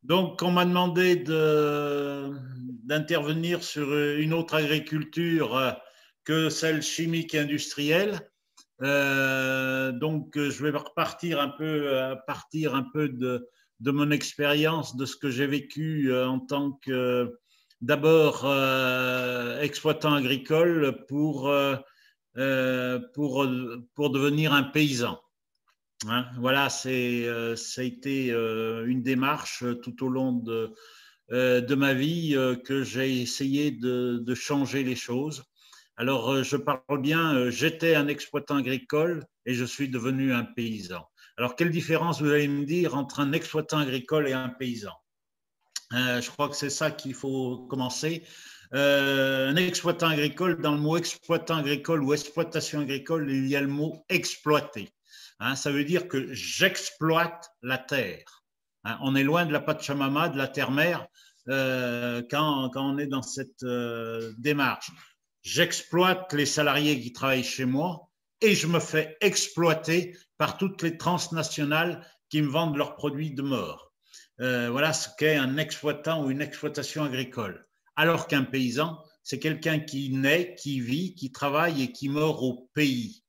Donc, on m'a demandé d'intervenir sur une autre agriculture que celle chimique et industrielle. Donc, je vais repartir partir un peu de mon expérience, de ce que j'ai vécu en tant que d'abord exploitant agricole pour devenir un paysan. Hein, voilà, ça a été une démarche tout au long de ma vie que j'ai essayé de changer les choses. Alors, je parle bien, j'étais un exploitant agricole et je suis devenu un paysan. Alors, quelle différence vous allez me dire entre un exploitant agricole et un paysan? Je crois que c'est ça qu'il faut commencer. Un exploitant agricole, dans le mot exploitant agricole ou exploitation agricole, il y a le mot exploiter. Hein, ça veut dire que j'exploite la terre. Hein, on est loin de la Pachamama, de la terre-mère, quand on est dans cette démarche. J'exploite les salariés qui travaillent chez moi et je me fais exploiter par toutes les transnationales qui me vendent leurs produits de mort. Voilà ce qu'est un exploitant ou une exploitation agricole. Alors qu'un paysan, c'est quelqu'un qui naît, qui vit, qui travaille et qui meurt au pays,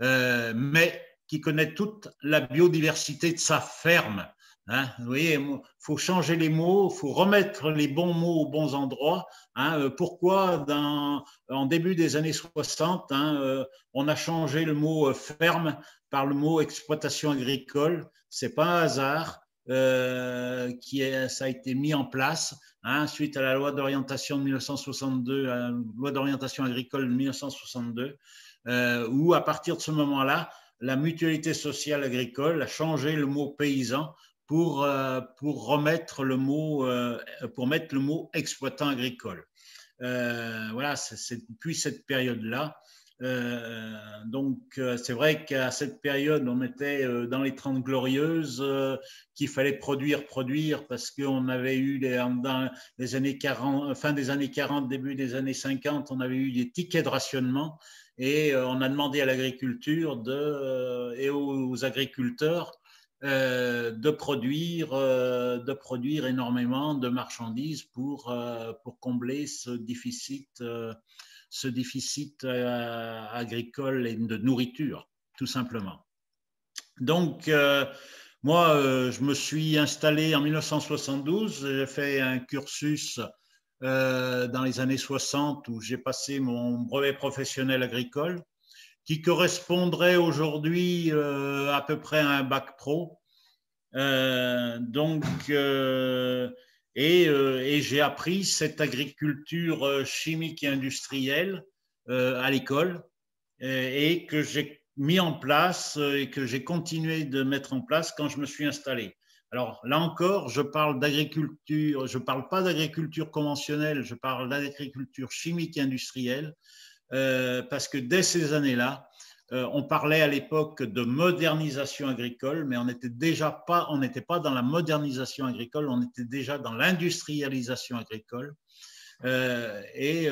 mais qui connaît toute la biodiversité de sa ferme. Hein, vous voyez, il faut changer les mots, il faut remettre les bons mots aux bons endroits. Hein, pourquoi en début des années 60, on a changé le mot ferme par le mot exploitation agricole? C'est pas un hasard. Ça a été mis en place suite à la loi d'orientation de 1962, à la loi d'orientation agricole de 1962, où à partir de ce moment-là, la mutualité sociale agricole a changé le mot paysan pour remettre le mot, pour mettre le mot exploitant agricole. Voilà, c'est depuis cette période-là. Donc, c'est vrai qu'à cette période, on était dans les 30 glorieuses, qu'il fallait produire, parce qu'on avait eu dans les années 40, fin des années 40, début des années 50, on avait eu des tickets de rationnement et on a demandé à l'agriculture et aux agriculteurs de produire énormément de marchandises pour combler ce déficit agricole et de nourriture, tout simplement. Donc, moi, je me suis installé en 1972, j'ai fait un cursus dans les années 60 où j'ai passé mon brevet professionnel agricole qui correspondrait aujourd'hui à peu près à un bac pro. Et j'ai appris cette agriculture chimique et industrielle à l'école et que j'ai mis en place et que j'ai continué de mettre en place quand je me suis installé. Alors là encore, je parle d'agriculture, je ne parle pas d'agriculture conventionnelle, je parle d'agriculture chimique et industrielle parce que dès ces années-là, on parlait à l'époque de modernisation agricole, mais on n'était pas dans la modernisation agricole, on était déjà dans l'industrialisation agricole. Et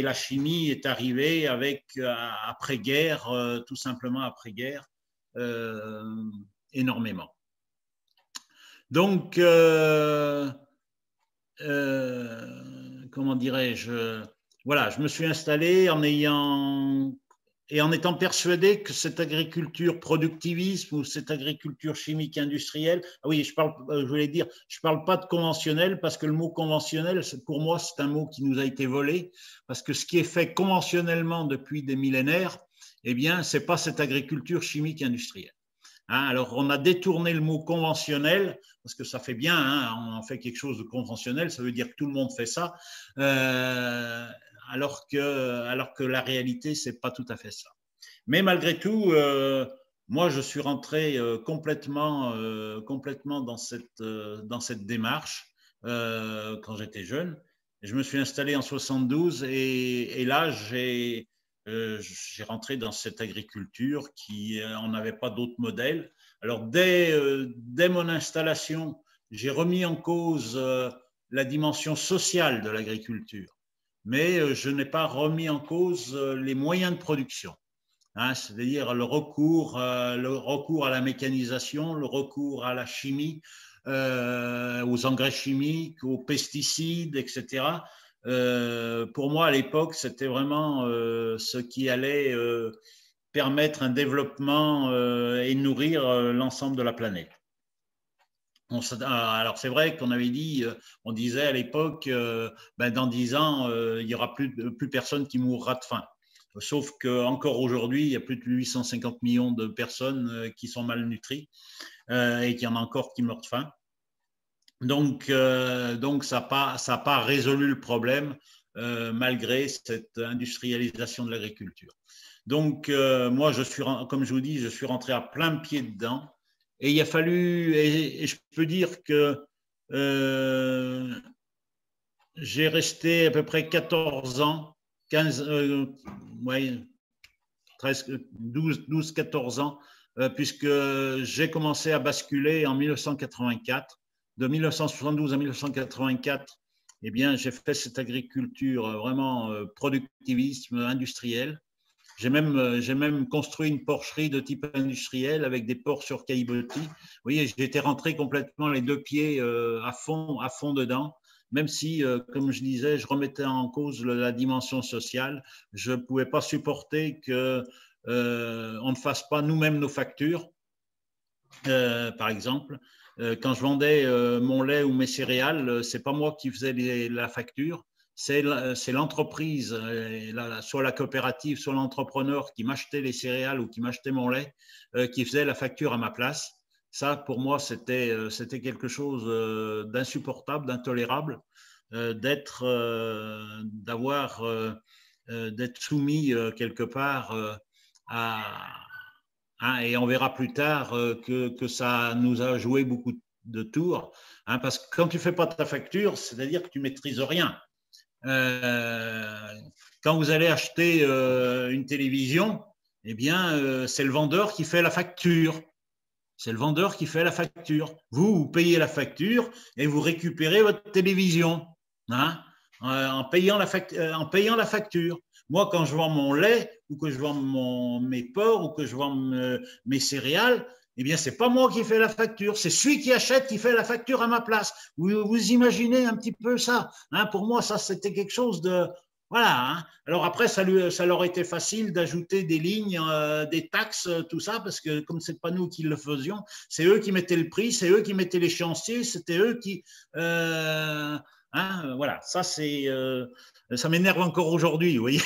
la chimie est arrivée après-guerre, tout simplement après-guerre, énormément. Donc, comment dirais-je, voilà, je me suis installé en étant persuadé que cette agriculture productiviste ou cette agriculture chimique industrielle, oui, je voulais dire, je parle pas de conventionnel parce que le mot conventionnel, pour moi, c'est un mot qui nous a été volé parce que ce qui est fait conventionnellement depuis des millénaires, eh bien, c'est pas cette agriculture chimique industrielle. Alors, on a détourné le mot conventionnel, parce que ça fait bien, on fait quelque chose de conventionnel, ça veut dire que tout le monde fait ça, alors que la réalité, c'est pas tout à fait ça. Mais malgré tout, moi, je suis rentré complètement dans cette démarche quand j'étais jeune. Je me suis installé en 72 et là, j'ai rentré dans cette agriculture qui on n'avait pas d'autre modèle. Alors, dès mon installation, j'ai remis en cause la dimension sociale de l'agriculture, mais je n'ai pas remis en cause les moyens de production. hein, c'est-à-dire le recours à la mécanisation, le recours à la chimie, aux engrais chimiques, aux pesticides, etc. Pour moi, à l'époque, c'était vraiment ce qui allait permettre un développement et nourrir l'ensemble de la planète. Alors c'est vrai qu'on avait dit, on disait à l'époque, dans 10 ans, il n'y aura plus personne qui mourra de faim. Sauf qu'encore aujourd'hui, il y a plus de 850 millions de personnes qui sont malnutries et qu'il y en a encore qui meurent de faim. Donc ça n'a pas résolu le problème malgré cette industrialisation de l'agriculture. Donc moi, comme je vous dis, je suis rentré à plein pied dedans. Et il a fallu, et je peux dire que j'ai resté à peu près 14 ans, 15, ouais, 12-14 ans, puisque j'ai commencé à basculer en 1984. De 1972 à 1984, eh bien, j'ai fait cette agriculture vraiment productivisme industriel. J'ai même construit une porcherie de type industriel avec des porcs sur caillebotis. Vous voyez, j'étais rentré complètement les deux pieds à fond dedans, même si, comme je disais, je remettais en cause la dimension sociale. Je ne pouvais pas supporter qu'on ne fasse pas nous-mêmes nos factures, par exemple. Quand je vendais mon lait ou mes céréales, c'est pas moi qui faisais la facture, c'est l'entreprise, soit la coopérative, soit l'entrepreneur qui m'achetait les céréales ou qui m'achetait mon lait, qui faisait la facture à ma place. Ça, pour moi, c'était quelque chose d'insupportable, d'intolérable, d'être soumis quelque part à, hein, et on verra plus tard que ça nous a joué beaucoup de tours, hein, parce que quand tu ne fais pas ta facture, c'est-à-dire que tu ne maîtrises rien. Quand vous allez acheter une télévision, eh bien, c'est le vendeur qui fait la facture. C'est le vendeur qui fait la facture. Vous payez la facture et vous récupérez votre télévision, hein, en payant la facture. Moi, quand je vends mon lait ou que je vends mes porcs ou que je vends mes céréales, eh bien, c'est pas moi qui fais la facture, c'est celui qui achète qui fait la facture à ma place. Vous imaginez un petit peu ça, hein? Pour moi, ça, c'était quelque chose de… Voilà, hein. Alors après, ça leur était facile d'ajouter des lignes, des taxes, tout ça, parce que comme c'est pas nous qui le faisions, c'est eux qui mettaient le prix, c'est eux qui mettaient l'échéancier, c'était eux qui… voilà, ça m'énerve encore aujourd'hui, vous voyez,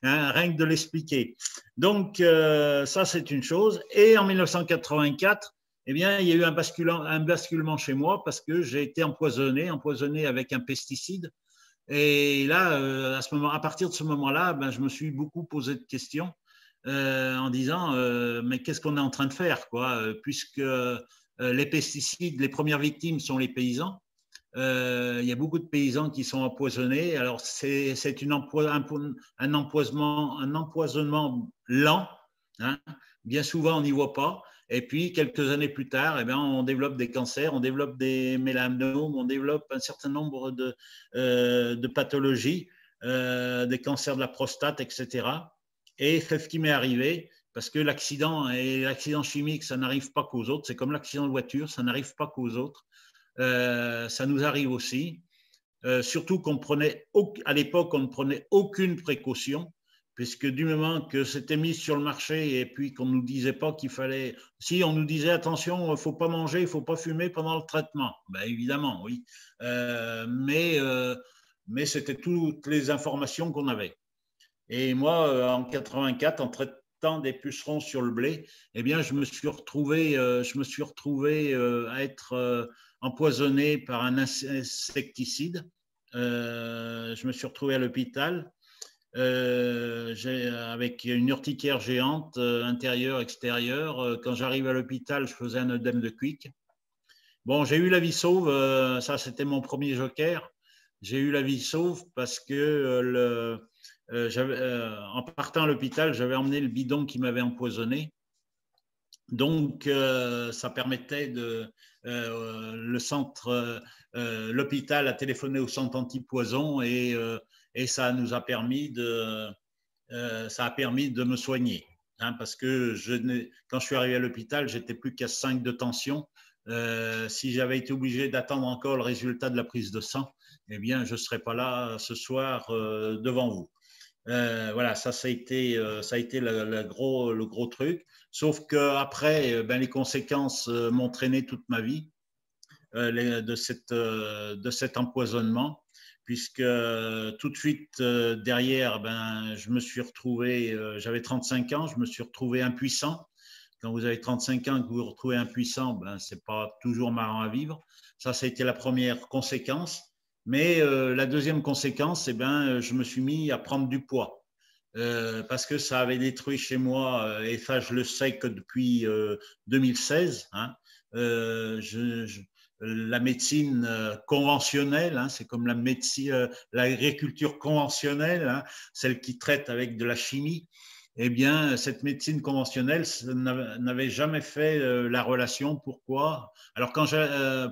hein, rien que de l'expliquer. Donc, ça, c'est une chose. Et en 1984, eh bien, il y a eu un basculement chez moi parce que j'ai été empoisonné avec un pesticide. Et là, à partir de ce moment-là, ben, je me suis beaucoup posé de questions en disant mais qu'est-ce qu'on est en train de faire, quoi, puisque les pesticides, les premières victimes sont les paysans. Il y a beaucoup de paysans qui sont empoisonnés. Alors, c'est un empoisonnement lent, hein. Bien souvent, on n'y voit pas. Et puis, quelques années plus tard, eh bien, on développe des cancers, on développe des mélanomes, on développe un certain nombre de pathologies, des cancers de la prostate, etc. Et c'est ce qui m'est arrivé, parce que l'accident chimique, ça n'arrive pas qu'aux autres. C'est comme l'accident de voiture, ça n'arrive pas qu'aux autres. Ça nous arrive aussi. Surtout à l'époque, on ne prenait aucune précaution, puisque du moment que c'était mis sur le marché et puis qu'on ne nous disait pas qu'il fallait… Si, on nous disait attention, il ne faut pas manger, il ne faut pas fumer pendant le traitement. Ben, évidemment, oui. Mais c'était toutes les informations qu'on avait. Et moi, en 84, en traitant des pucerons sur le blé, eh bien, je me suis retrouvé à être empoisonné par un insecticide. Je me suis retrouvé à l'hôpital avec une urticaire géante, intérieure, extérieure. Quand j'arrive à l'hôpital, je faisais un œdème de Quick. Bon, j'ai eu la vie sauve, ça c'était mon premier joker. J'ai eu la vie sauve parce que en partant à l'hôpital, j'avais emmené le bidon qui m'avait empoisonné. Donc, ça permettait l'hôpital a téléphoné au centre antipoison et ça nous a permis ça a permis de me soigner. Hein, parce que quand je suis arrivé à l'hôpital, j'étais plus qu'à 5 de tension. Si j'avais été obligé d'attendre encore le résultat de la prise de sang, eh bien, je ne serais pas là ce soir devant vous. Voilà, ça a été le gros truc. Sauf qu'après, ben, les conséquences m'ont traîné toute ma vie de cet empoisonnement, puisque tout de suite derrière, ben, je me suis retrouvé, j'avais 35 ans, je me suis retrouvé impuissant. Quand vous avez 35 ans et que vous vous retrouvez impuissant, ben, ce n'est pas toujours marrant à vivre. Ça a été la première conséquence. Mais la deuxième conséquence, eh ben, je me suis mis à prendre du poids. Parce que ça avait détruit chez moi, et ça je le sais que depuis 2016, hein, la médecine conventionnelle, hein, c'est comme la médecine, l'agriculture conventionnelle, hein, celle qui traite avec de la chimie. Eh bien, cette médecine conventionnelle n'avait jamais fait la relation. Pourquoi? Alors,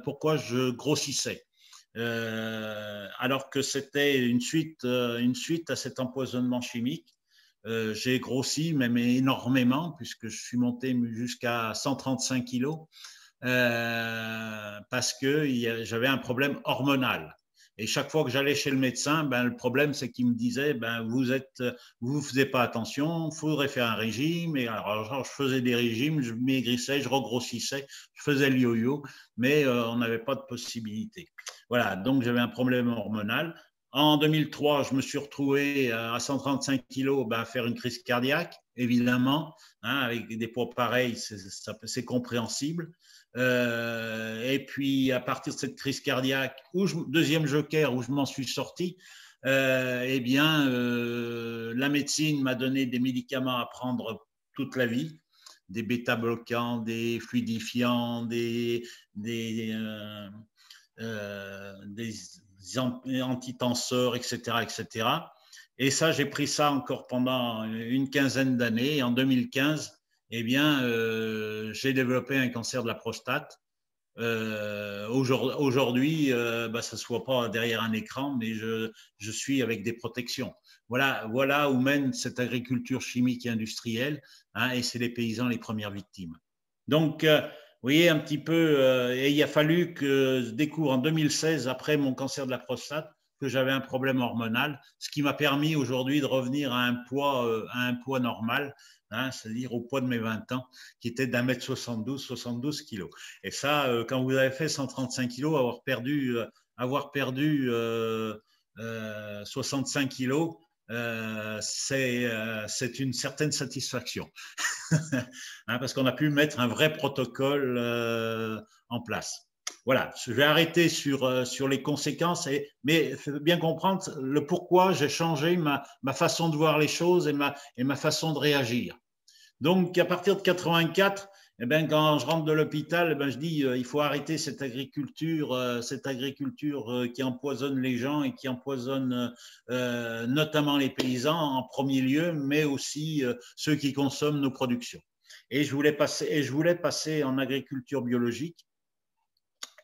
pourquoi je grossissais? Alors que c'était une suite à cet empoisonnement chimique. J'ai grossi, même énormément, puisque je suis monté jusqu'à 135 kilos, parce que j'avais un problème hormonal. Et chaque fois que j'allais chez le médecin, ben, le problème, c'est qu'il me disait, ben, vous faisiez pas attention, il faudrait faire un régime. Et alors, je faisais des régimes, je maigrissais, je regrossissais, je faisais le yo-yo, mais on n'avait pas de possibilité. Voilà, donc j'avais un problème hormonal. En 2003, je me suis retrouvé à 135 kilos, ben, à faire une crise cardiaque, évidemment, hein, avec des poids pareils, c'est compréhensible. Et puis, à partir de cette crise cardiaque, deuxième joker où je m'en suis sorti, eh bien, la médecine m'a donné des médicaments à prendre toute la vie, des bêta-bloquants, des fluidifiants, des antitenseurs, etc., etc. Et ça, j'ai pris ça encore pendant une quinzaine d'années. Et en 2015, eh bien, j'ai développé un cancer de la prostate. Aujourd'hui, bah, ça ne se voit pas derrière un écran, mais je suis avec des protections. Voilà où mène cette agriculture chimique et industrielle, hein, et c'est les paysans les premières victimes. Donc, vous voyez un petit peu, et il a fallu que je découvre en 2016, après mon cancer de la prostate, que j'avais un problème hormonal, ce qui m'a permis aujourd'hui de revenir à un poids normal, hein, c'est-à-dire au poids de mes 20 ans, qui était d'1m72, 72 kilos. Et ça, quand vous avez fait 135 kilos, avoir perdu 65 kilos, c'est une certaine satisfaction. Hein, parce qu'on a pu mettre un vrai protocole en place. Voilà, je vais arrêter sur les conséquences, mais il faut bien comprendre le pourquoi j'ai changé ma façon de voir les choses et ma façon de réagir. Donc, à partir de 84, eh ben, quand je rentre de l'hôpital, eh ben, je dis il faut arrêter cette agriculture qui empoisonne les gens et qui empoisonne notamment les paysans en premier lieu, mais aussi ceux qui consomment nos productions. Et je voulais passer en agriculture biologique.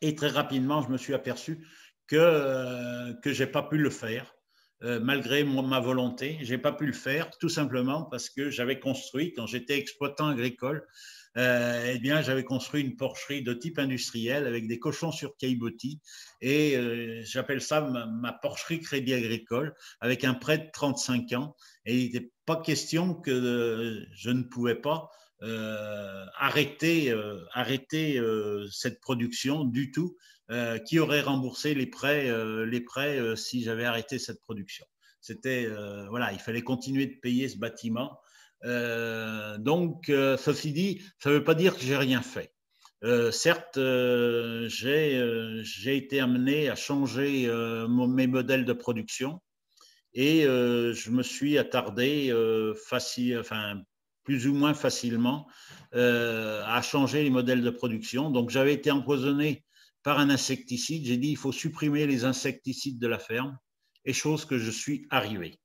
Et très rapidement, je me suis aperçu que je n'ai pas pu le faire. Malgré ma volonté, je n'ai pas pu le faire, tout simplement parce que j'avais construit, quand j'étais exploitant agricole, eh bien, j'avais construit une porcherie de type industriel avec des cochons sur caillebotis, et j'appelle ça ma porcherie Crédit Agricole, avec un prêt de 35 ans. Et il n'était pas question que je ne pouvais pas arrêter cette production du tout, qui aurait remboursé les prêts si j'avais arrêté cette production. C'était voilà, il fallait continuer de payer ce bâtiment. Donc, ceci dit, ça ne veut pas dire que j'ai rien fait. Certes, j'ai été amené à changer mes modèles de production, et je me suis attardé plus ou moins facilement à changer les modèles de production. Donc, j'avais été empoisonné par un insecticide. J'ai dit il faut supprimer les insecticides de la ferme, et chose que je suis arrivé.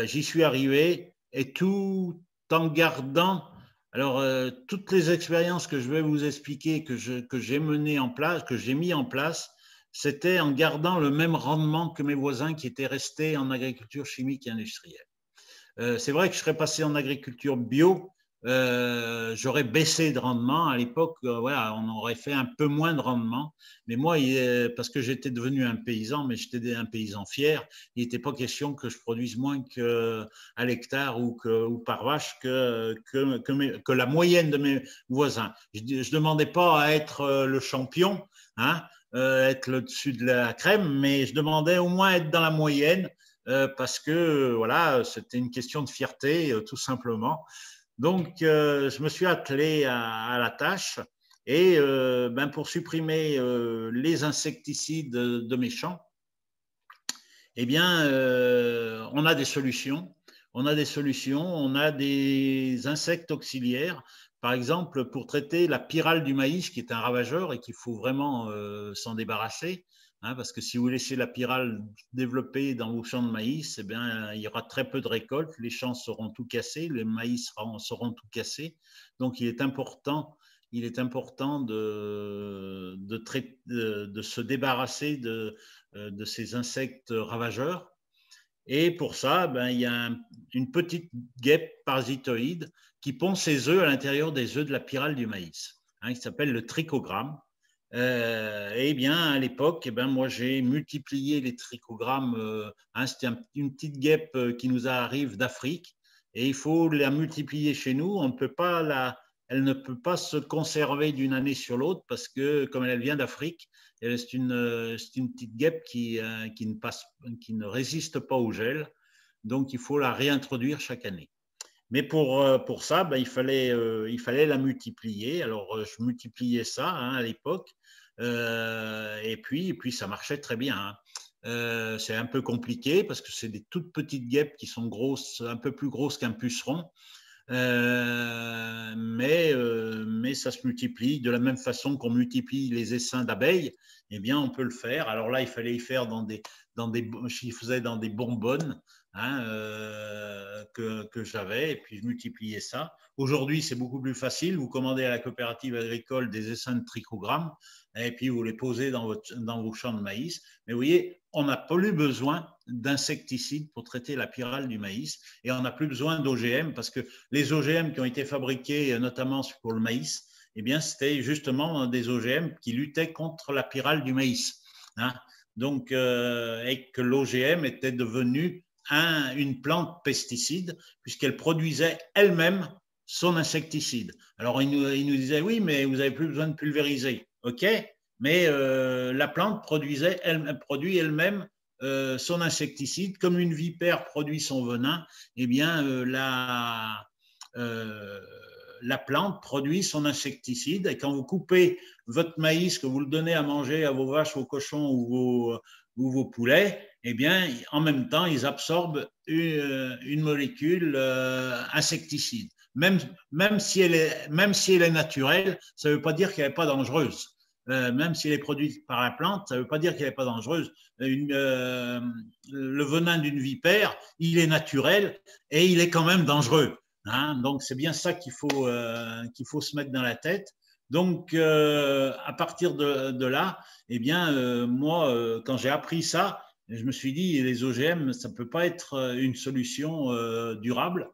J'y suis arrivé, et tout en gardant. Alors, toutes les expériences que je vais vous expliquer, que j'ai menées en place, que j'ai mis en place, c'était en gardant le même rendement que mes voisins qui étaient restés en agriculture chimique et industrielle. C'est vrai que je serais passé en agriculture bio, j'aurais baissé de rendement. À l'époque, voilà, on aurait fait un peu moins de rendement. Mais moi, parce que j'étais devenu un paysan, mais j'étais un paysan fier, il n'était pas question que je produise moins à l'hectare ou par vache que la moyenne de mes voisins. Je ne demandais pas à être le champion, hein, être le dessus de la crème, mais je demandais au moins être dans la moyenne. Parce que voilà, c'était une question de fierté, tout simplement. Donc, je me suis attelé à la tâche et pour supprimer les insecticides de mes champs, eh bien, on a des solutions. On a des solutions, on a des insectes auxiliaires. Par exemple, pour traiter la pyrale du maïs, qui est un ravageur et qu'il faut vraiment s'en débarrasser, hein, parce que si vous laissez la pyrale développer dans vos champs de maïs, eh bien, il y aura très peu de récoltes, les champs seront tout cassés, les maïs seront tout cassés. Donc, il est important de se débarrasser de ces insectes ravageurs. Et pour ça, il y a une petite guêpe parasitoïde qui pond ses œufs à l'intérieur des œufs de la pyrale du maïs, hein, qui s'appelle le trichogramme. Et bien, à l'époque, moi, j'ai multiplié les trichogrammes. Hein, c'était une petite guêpe qui nous arrive d'Afrique et il faut la multiplier chez nous. On ne peut pas elle ne peut pas se conserver d'une année sur l'autre parce que, comme elle vient d'Afrique, c'est une petite guêpe qui ne résiste pas au gel. Donc, il faut la réintroduire chaque année. Mais pour ça, il fallait la multiplier. Alors, je multipliais ça, hein, à l'époque. Et puis, ça marchait très bien, hein. C'est un peu compliqué parce que c'est des toutes petites guêpes qui sont grosses, un peu plus grosses qu'un puceron. Mais ça se multiplie de la même façon qu'on multiplie les essaims d'abeilles. Eh bien, on peut le faire. Alors là, il fallait y faire je faisais dans des bonbonnes, hein, que j'avais, et puis je multipliais ça. Aujourd'hui, c'est beaucoup plus facile. Vous commandez à la coopérative agricole des essaims de trichogramme, et puis vous les posez dans vos champs de maïs. Mais vous voyez, on n'a plus besoin d'insecticides pour traiter la pyrale du maïs, et on n'a plus besoin d'OGM parce que les OGM qui ont été fabriqués notamment pour le maïs, eh bien, c'était justement des OGM qui luttaient contre la pyrale du maïs, hein. Donc, et que l'OGM était devenu une plante pesticide puisqu'elle produisait elle-même son insecticide. Alors, il nous disait, oui, mais vous n'avez plus besoin de pulvériser. OK, mais la plante produit elle-même son insecticide. Comme une vipère produit son venin, eh bien, la plante produit son insecticide. Et quand vous coupez votre maïs, que vous le donnez à manger à vos vaches, vos cochons ou vos poulets, eh bien, en même temps, ils absorbent une molécule insecticide. Même si elle est naturelle, ça ne veut pas dire qu'elle n'est pas dangereuse. Même si elle est produite par la plante, ça ne veut pas dire qu'elle n'est pas dangereuse. Le venin d'une vipère, il est naturel et il est quand même dangereux, hein. Donc, c'est bien ça qu'il faut se mettre dans la tête. Donc, à partir de là, eh bien, moi, quand j'ai appris ça, je me suis dit, les OGM, ça ne peut pas être une solution durable.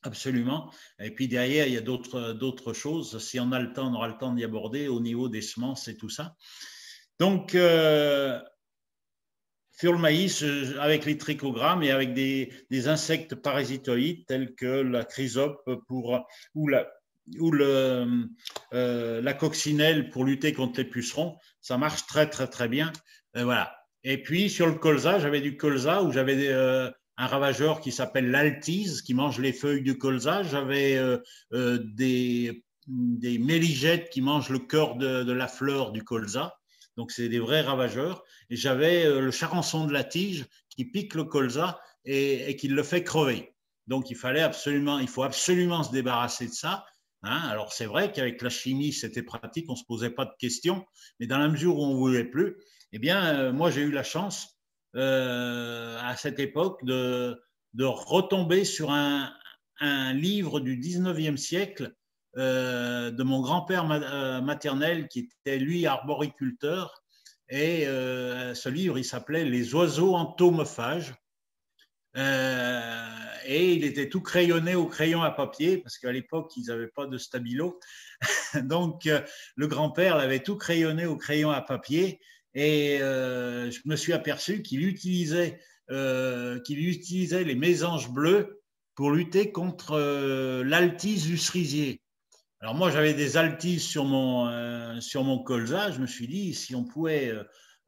Absolument. Et puis derrière, il y a d'autres choses. Si on a le temps, on aura le temps d'y aborder au niveau des semences et tout ça. Donc, sur le maïs, avec les trichogrammes et avec des insectes parasitoïdes tels que la chrysope ou la coccinelle pour lutter contre les pucerons, ça marche très, très, très bien. Voilà. Et puis, sur le colza, j'avais du colza où j'avais un ravageur qui s'appelle l'altise, qui mange les feuilles du colza. J'avais des méligètes qui mangent le cœur de la fleur du colza. Donc, c'est des vrais ravageurs. Et j'avais le charançon de la tige qui pique le colza et qui le fait crever. Donc, il faut absolument se débarrasser de ça, hein. Alors, c'est vrai qu'avec la chimie, c'était pratique, on ne se posait pas de questions. Mais dans la mesure où on ne voulait plus, eh bien, moi, j'ai eu la chance à cette époque de retomber sur un livre du 19e siècle de mon grand-père maternel qui était, lui, arboriculteur. Et ce livre, il s'appelait « Les oiseaux entomophages ». et il était tout crayonné au crayon à papier, parce qu'à l'époque, ils n'avaient pas de stabilo. Donc, le grand-père l'avait tout crayonné au crayon à papier, et je me suis aperçu qu'il utilisait les mésanges bleus pour lutter contre l'altise du cerisier. Alors moi, j'avais des altises sur mon colza. Je me suis dit, si on pouvait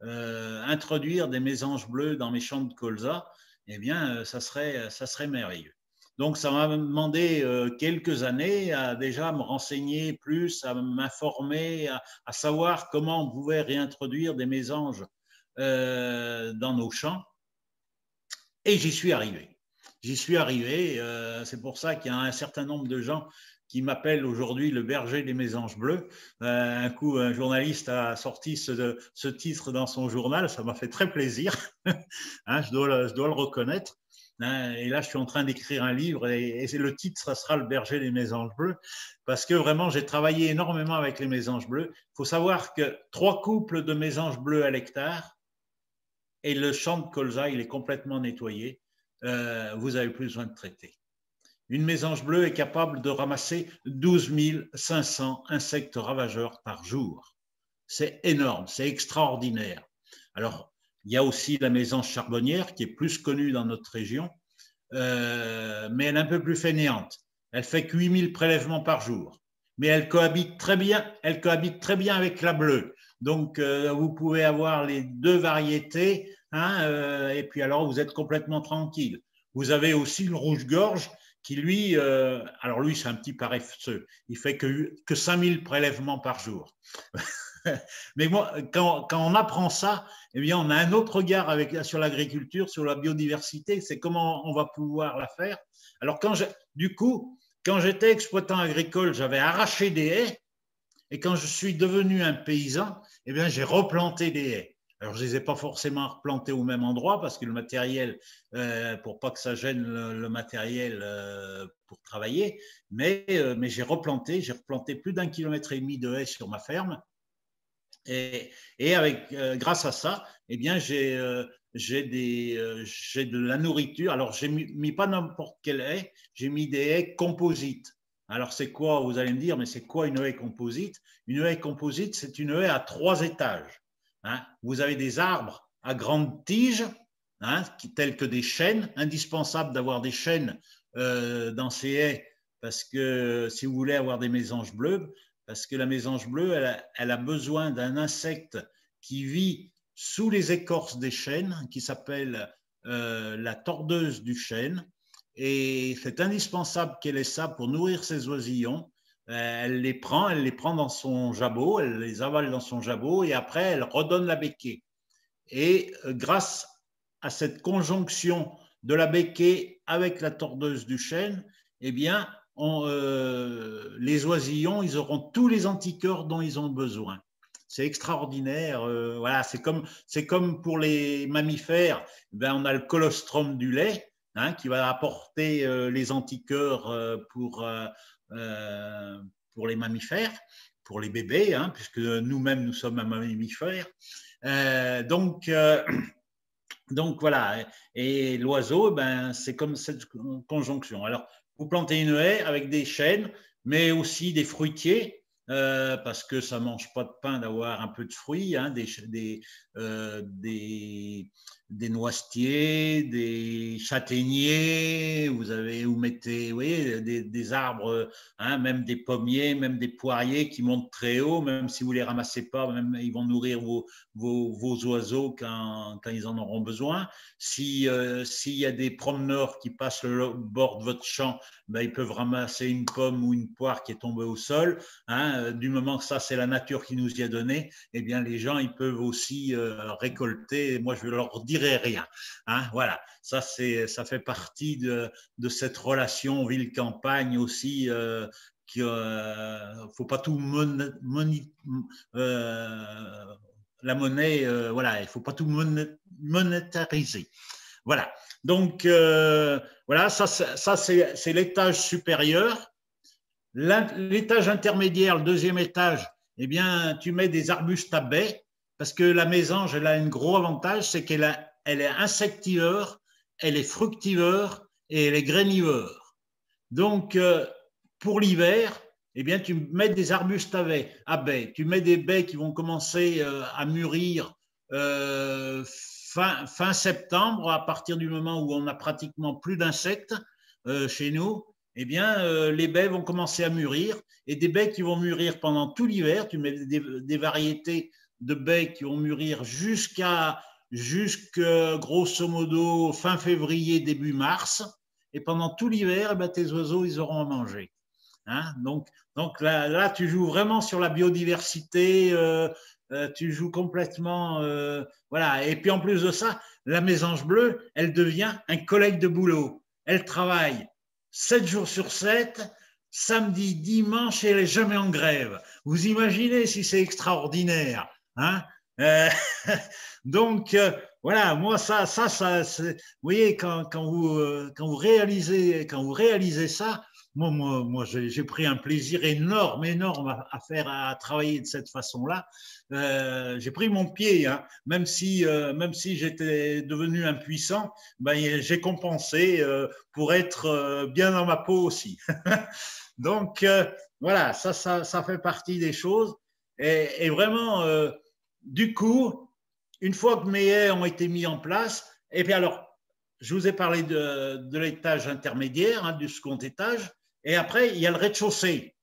introduire des mésanges bleus dans mes champs de colza, eh bien, ça serait merveilleux. Donc, ça m'a demandé quelques années à déjà me renseigner plus, à m'informer, à savoir comment on pouvait réintroduire des mésanges dans nos champs. Et j'y suis arrivé. J'y suis arrivé. C'est pour ça qu'il y a un certain nombre de gens qui m'appellent aujourd'hui le berger des mésanges bleus. Un coup, un journaliste a sorti ce titre dans son journal. Ça m'a fait très plaisir. Hein, je dois le reconnaître. Et là, je suis en train d'écrire un livre et le titre, ça sera le berger des mésanges bleus, parce que vraiment, j'ai travaillé énormément avec les mésanges bleus. Il faut savoir que 3 couples de mésanges bleus à l'hectare et le champ de colza, il est complètement nettoyé. Vous n'avez plus besoin de traiter. Une mésange bleue est capable de ramasser 12 500 insectes ravageurs par jour. C'est énorme, c'est extraordinaire. Alors, il y a aussi la mésange charbonnière qui est plus connue dans notre région, mais elle est un peu plus fainéante. Elle fait que 8 000 prélèvements par jour, mais elle cohabite très bien avec la bleue. Donc, vous pouvez avoir les 2 variétés, hein, et puis alors vous êtes complètement tranquille. Vous avez aussi le rouge-gorge qui, lui, alors lui, c'est un petit paresseux. Il fait que 5 000 prélèvements par jour. Mais moi, quand on apprend ça, eh bien, on a un autre regard sur l'agriculture, sur la biodiversité, c'est comment on va pouvoir la faire. Alors, du coup, quand j'étais exploitant agricole, j'avais arraché des haies, et quand je suis devenu un paysan, eh bien, j'ai replanté des haies. Alors, je ne les ai pas forcément replantées au même endroit parce que le matériel, pour pas que ça gêne le matériel pour travailler, mais j'ai replanté plus d'1,5 km de haies sur ma ferme. Et grâce à ça, eh bien, j'ai de la nourriture. Alors, j'ai mis pas n'importe quelle haie, j'ai mis des haies composites. Alors, c'est quoi, vous allez me dire, mais c'est quoi une haie composite? Une haie composite, c'est une haie à 3 étages. Hein? Vous avez des arbres à grandes tiges, hein, tels que des chênes. Indispensable d'avoir des chênes dans ces haies, parce que si vous voulez avoir des mésanges bleues, parce que la mésange bleue, elle a besoin d'un insecte qui vit sous les écorces des chênes, qui s'appelle la tordeuse du chêne. Et c'est indispensable qu'elle ait ça pour nourrir ses oisillons. Elle les prend dans son jabot, elle les avale dans son jabot, et après, elle redonne la béquée. Et grâce à cette conjonction de la béquée avec la tordeuse du chêne, eh bien, les oisillons, ils auront tous les anticorps dont ils ont besoin. C'est extraordinaire. Voilà, c'est comme pour les mammifères, ben, on a le colostrum du lait, hein, qui va apporter les anticorps pour les mammifères, pour les bébés, hein, puisque nous-mêmes, nous sommes un mammifère. Donc voilà. Et l'oiseau, ben, c'est comme cette conjonction. Alors, vous plantez une haie avec des chênes, mais aussi des fruitiers, parce que ça ne mange pas de pain d'avoir un peu de fruits, hein, des noisetiers, des châtaigniers, vous mettez, vous voyez, des arbres, hein, même des pommiers, même des poiriers qui montent très haut, même si vous ne les ramassez pas, même, ils vont nourrir vos oiseaux quand ils en auront besoin. S'il y a des promeneurs qui passent le bord de votre champ, ben, ils peuvent ramasser une pomme ou une poire qui est tombée au sol. Hein, du moment que ça, c'est la nature qui nous y a donné, eh bien, les gens, ils peuvent aussi récolter. Moi, je ne leur dirai rien. Hein, voilà, ça fait partie de cette relation ville-campagne aussi. Il ne faut pas tout la monnaie, voilà, il ne faut pas tout monétariser. Voilà. Donc, voilà, ça c'est l'étage supérieur. L'étage intermédiaire, le deuxième étage, eh bien, tu mets des arbustes à baies, parce que la mésange, elle a un gros avantage, c'est qu'elle est insectivore, elle est fructivore et les grainivores. Donc, pour l'hiver, eh bien, tu mets des arbustes à baies. Tu mets des baies qui vont commencer à mûrir fin septembre, à partir du moment où on n'a pratiquement plus d'insectes chez nous. Eh bien, les baies vont commencer à mûrir, et des baies qui vont mûrir pendant tout l'hiver. Tu mets des variétés de baies qui vont mûrir jusqu'à grosso modo fin février, début mars. Et pendant tout l'hiver, eh ben, tes oiseaux, ils auront à manger. Hein, donc là, tu joues vraiment sur la biodiversité, tu joues complètement. Voilà. Et puis en plus de ça, la mésange bleue, elle devient un collègue de boulot. Elle travaille 7 jours sur 7, samedi, dimanche, et elle n'est jamais en grève. Vous imaginez si c'est extraordinaire. Hein, donc, voilà, moi, vous voyez, quand vous réalisez ça, moi j'ai pris un plaisir énorme à travailler de cette façon-là. J'ai pris mon pied, hein, même si j'étais devenu impuissant, ben, j'ai compensé pour être bien dans ma peau aussi. Donc, voilà, ça fait partie des choses. Et vraiment, du coup, une fois que mes haies ont été mis en place, et puis alors, je vous ai parlé de l'étage intermédiaire, hein, du second étage, et après, il y a le rez-de-chaussée.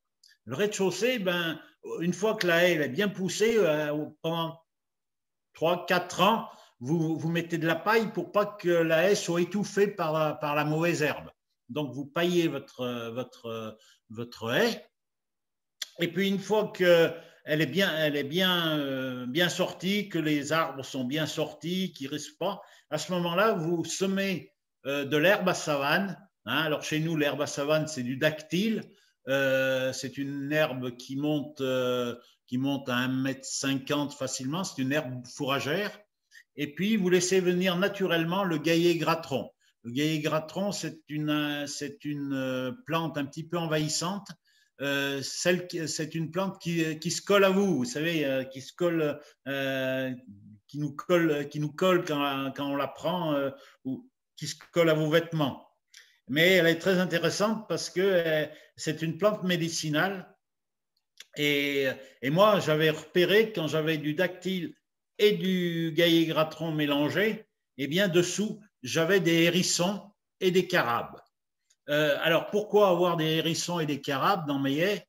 Le rez-de-chaussée, ben, une fois que la haie est bien poussée, pendant 3-4 ans, vous mettez de la paille pour pas que la haie soit étouffée par la mauvaise herbe. Donc, vous paillez votre haie. Et puis, une fois qu'elle est bien sortie, que les arbres sont bien sortis, qu'ils ne risquent pas, à ce moment-là, vous semez de l'herbe à savane. Hein. Alors, chez nous, l'herbe à savane, c'est du dactyle. C'est une herbe qui monte à 1,50 m facilement. C'est une herbe fourragère. Et puis, vous laissez venir naturellement le gaillet-gratron. Le gaillet-gratron, c'est une plante un petit peu envahissante. C'est une plante qui se colle à vous, vous savez, qui se colle, qui nous colle quand on la prend, ou qui se colle à vos vêtements. Mais elle est très intéressante parce que c'est une plante médicinale. Et moi, j'avais repéré quand j'avais du dactyle et du gaillet-gratron mélangé, eh bien, dessous, j'avais des hérissons et des carabes. Alors, pourquoi avoir des hérissons et des carabes dans mes haies?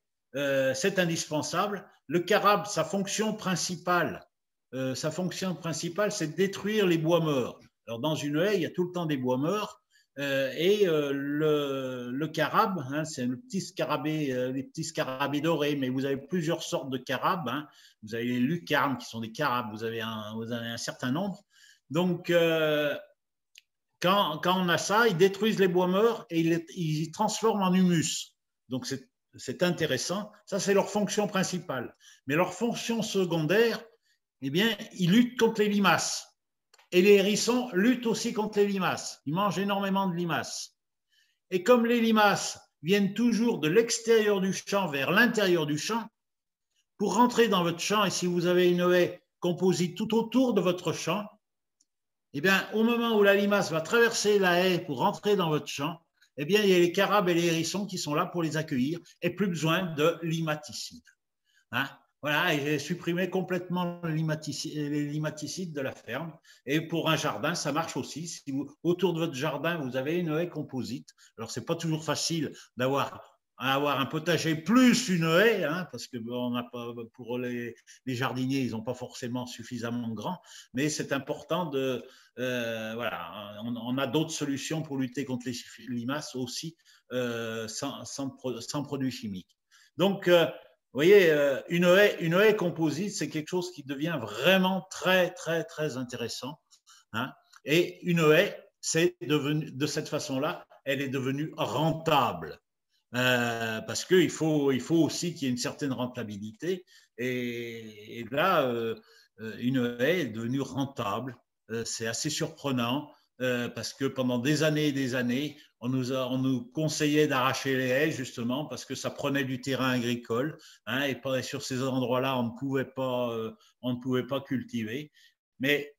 C'est indispensable. Le carabe, sa fonction principale, c'est de détruire les bois morts. Alors, dans une haie, il y a tout le temps des bois morts. Le carabe, hein, c'est les petits scarabées dorés, mais vous avez plusieurs sortes de carabes. Hein. Vous avez les lucarnes qui sont des carabes, vous avez un certain nombre. Donc, quand on a ça, ils détruisent les bois morts et ils transforment en humus. Donc, c'est intéressant. Ça, c'est leur fonction principale. Mais leur fonction secondaire, eh bien, ils luttent contre les limaces. Et les hérissons luttent aussi contre les limaces. Ils mangent énormément de limaces. Et comme les limaces viennent toujours de l'extérieur du champ vers l'intérieur du champ, pour rentrer dans votre champ, et si vous avez une haie composite tout autour de votre champ, eh bien, au moment où la limace va traverser la haie pour rentrer dans votre champ, eh bien, il y a les carabes et les hérissons qui sont là pour les accueillir et plus besoin de limaticides. Hein. Voilà, et j'ai supprimé complètement les limaticides de la ferme. Et pour un jardin, ça marche aussi. Si autour de votre jardin, vous avez une haie composite, alors c'est pas toujours facile d'avoir un potager plus une haie, hein, parce que on n'a pas, pour les jardiniers, ils n'ont pas forcément suffisamment grand, mais c'est important voilà, on a d'autres solutions pour lutter contre les limaces aussi, sans produits chimiques. Donc, vous voyez, une haie composite, c'est quelque chose qui devient vraiment très, très, très intéressant. Hein. Et une haie, de cette façon-là, elle est devenue rentable. Parce qu'il faut aussi qu'il y ait une certaine rentabilité. Et là, une haie est devenue rentable. C'est assez surprenant. Parce que pendant des années et des années, on nous conseillait d'arracher les haies justement parce que ça prenait du terrain agricole, hein, et sur ces endroits-là, on ne pouvait pas cultiver. Mais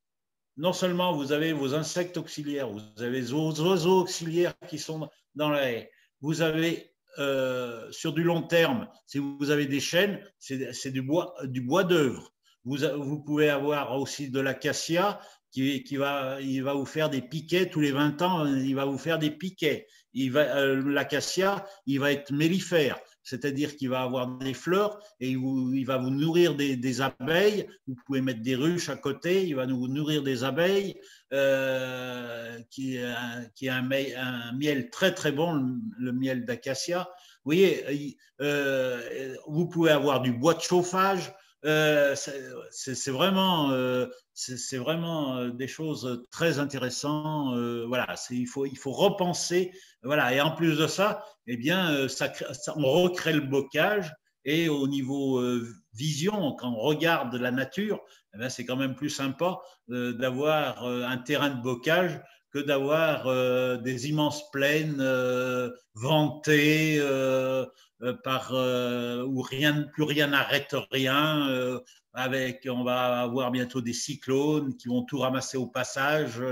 non seulement vous avez vos insectes auxiliaires, vous avez vos oiseaux auxiliaires qui sont dans la haie, vous avez sur du long terme, si vous avez des chênes, c'est du bois d'œuvre. Vous pouvez avoir aussi de l'acacia il va vous faire des piquets tous les 20 ans, il va vous faire des piquets. L'acacia, il va être mellifère, c'est-à-dire qu'il va avoir des fleurs et il va vous nourrir des abeilles. Vous pouvez mettre des ruches à côté, il va nous nourrir des abeilles, qui est un miel très très bon, le miel d'acacia. Vous voyez, vous pouvez avoir du bois de chauffage. C'est vraiment, des choses très intéressantes. Voilà, il faut repenser. Voilà, et en plus de ça, eh bien, on recrée le bocage. Et au niveau vision, quand on regarde la nature, eh c'est quand même plus sympa d'avoir un terrain de bocage que d'avoir des immenses plaines ventées où plus rien n'arrête rien. On va avoir bientôt des cyclones qui vont tout ramasser au passage.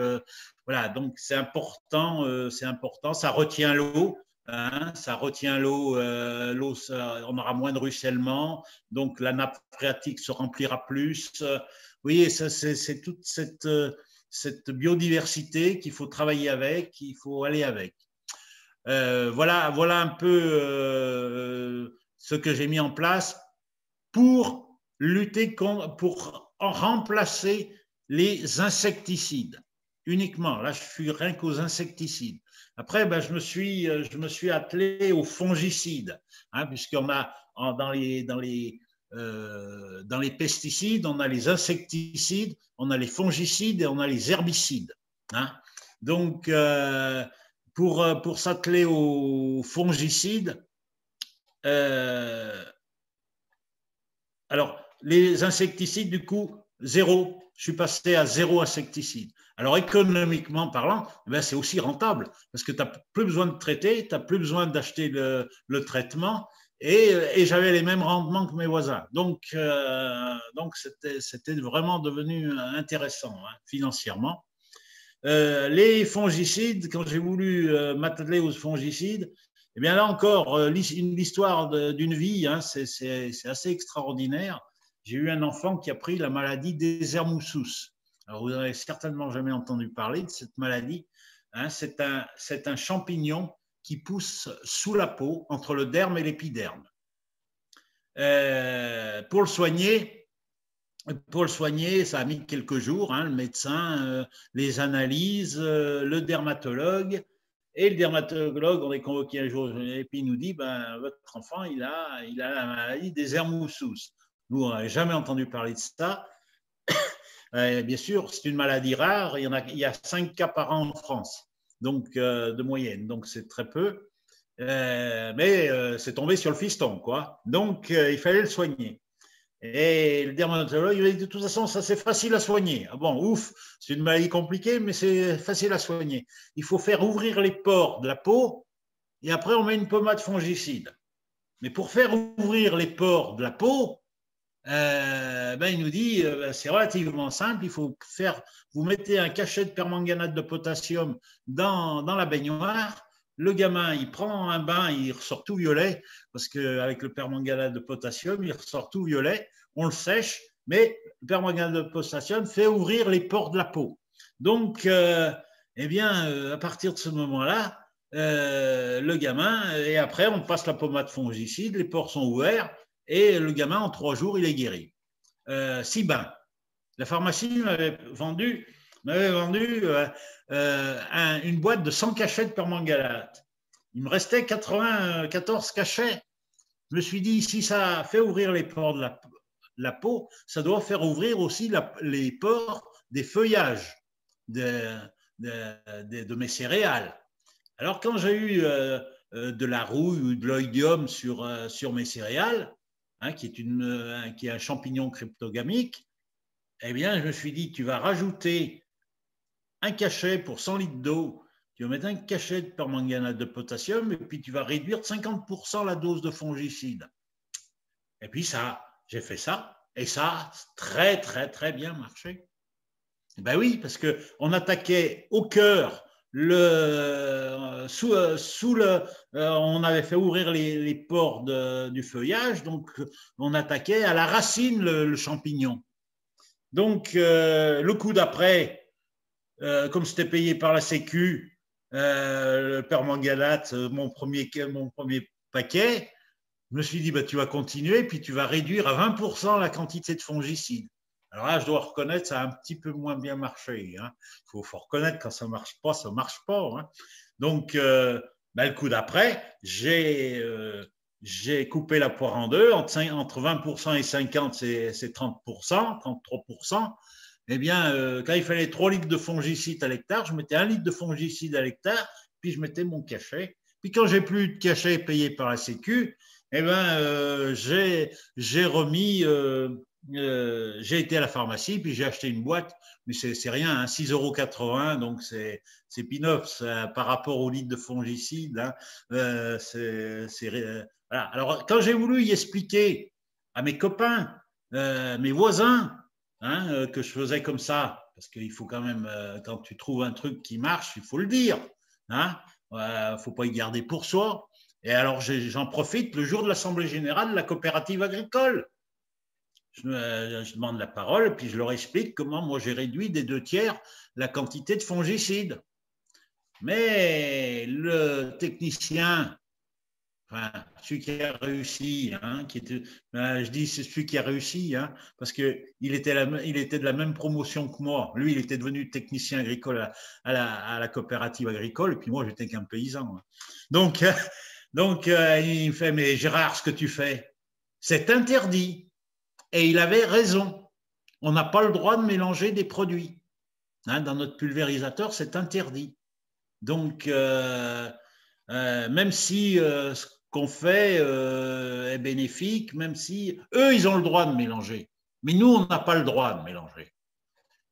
Voilà, donc c'est important, ça retient l'eau. Hein, ça retient l'eau, on aura moins de ruissellement, donc la nappe phréatique se remplira plus. Vous voyez, c'est toute cette biodiversité qu'il faut travailler avec, qu'il faut aller avec. Voilà un peu ce que j'ai mis en place pour lutter pour remplacer les insecticides uniquement. Là, je suis rien qu'aux insecticides. Après, je me suis attelé aux fongicides, hein, puisqu'on a dans les pesticides, on a les insecticides, on a les fongicides et on a les herbicides. Hein. Donc, pour s'atteler aux fongicides, alors, les insecticides, du coup, zéro. Je suis passé à zéro insecticide. Alors, économiquement parlant, c'est aussi rentable parce que tu n'as plus besoin de traiter, tu n'as plus besoin d'acheter le traitement et j'avais les mêmes rendements que mes voisins. Donc c'était vraiment devenu intéressant financièrement. Les fongicides, quand j'ai voulu m'atteler aux fongicides, eh bien là encore, l'histoire d'une vie, hein, c'est assez extraordinaire. J'ai eu un enfant qui a pris la maladie des Hermoussus. Alors, vous n'avez certainement jamais entendu parler de cette maladie. Hein, c'est un champignon qui pousse sous la peau, entre le derme et l'épiderme. Pour le soigner, ça a mis quelques jours. Hein, le médecin, les analyses, le dermatologue. Et le dermatologue, on est convoqué un jour et puis il nous dit votre enfant, il a la maladie des Hermoussus. Nous, on n'avait jamais entendu parler de ça. Bien sûr, c'est une maladie rare. Il y a 5 cas par an en France, donc de moyenne. Donc, c'est très peu. Mais c'est tombé sur le fiston, quoi. Donc, il fallait le soigner. Et le dermatologue, il a dit de toute façon, ça c'est facile à soigner. Ah bon, ouf, c'est une maladie compliquée, mais c'est facile à soigner. Il faut faire ouvrir les pores de la peau et après on met une pommade fongicide. Mais pour faire ouvrir les pores de la peau, il nous dit c'est relativement simple. Il faut vous mettez un cachet de permanganate de potassium dans la baignoire. Le gamin, il prend un bain, il ressort tout violet, parce qu'avec le permanganate de potassium, il ressort tout violet. On le sèche, mais le permanganate de potassium fait ouvrir les pores de la peau. Donc, à partir de ce moment-là, le gamin, et après, on passe la pommade fongicide, les pores sont ouverts, et le gamin, en 3 jours, il est guéri. 6 bains. La pharmacie m'avait vendu une boîte de 100 cachets de permanganate. Il me restait 94 cachets. Je me suis dit, si ça fait ouvrir les pores de la peau, ça doit faire ouvrir aussi les pores des feuillages de mes céréales. Alors, quand j'ai eu de la rouille ou de l'oïdium sur mes céréales, hein, qui est un champignon cryptogamique, eh bien, je me suis dit, tu vas rajouter un cachet pour 100 litres d'eau, tu vas mettre un cachet de permanganate de potassium et puis tu vas réduire de 50% la dose de fongicide. Et puis j'ai fait ça et ça a très, très, très bien marché. Ben oui, parce qu'on attaquait au cœur, on avait fait ouvrir les pores du feuillage, donc on attaquait à la racine le champignon. Donc, le coup d'après, comme c'était payé par la Sécu, le permanganate, mon premier paquet, je me suis dit, bah, tu vas continuer, puis tu vas réduire à 20% la quantité de fongicides. Alors là, je dois reconnaître, ça a un petit peu moins bien marché. Hein. Faut reconnaître, quand ça ne marche pas, ça ne marche pas. Hein. Donc, bah, le coup d'après, j'ai coupé la poire en deux. Entre 20% et 50%, c'est 30%, 33%. Eh bien, quand il fallait 3 litres de fongicide à l'hectare, je mettais 1 litre de fongicide à l'hectare, puis je mettais mon cachet. Puis quand j'ai plus de cachet payé par la Sécu, eh ben, j'ai remis, j'ai été à la pharmacie, puis j'ai acheté une boîte, mais c'est rien, hein, 6,80 €, donc c'est peanuts par rapport au litre de fongicide. Hein, voilà. Alors, quand j'ai voulu y expliquer à mes copains, mes voisins, hein, que je faisais comme ça, parce qu'il faut quand même, quand tu trouves un truc qui marche, il faut le dire. Hein, faut pas y garder pour soi. Et alors, j'en profite le jour de l'Assemblée générale de la coopérative agricole. Je demande la parole, puis je leur explique comment moi j'ai réduit des 2/3 la quantité de fongicides. Mais le technicien, enfin, celui qui a réussi, hein, je dis c'est celui qui a réussi, hein, parce qu'il était de la même promotion que moi. Lui, il était devenu technicien agricole à la coopérative agricole, et puis moi, j'étais qu'un paysan. Hein. Donc, il me fait, mais Gérard, ce que tu fais, c'est interdit. Et il avait raison. On n'a pas le droit de mélanger des produits. Hein, dans notre pulvérisateur, c'est interdit. Donc, même si ce qu'on fait est bénéfique, même si eux, ils ont le droit de mélanger. Mais nous, on n'a pas le droit de mélanger.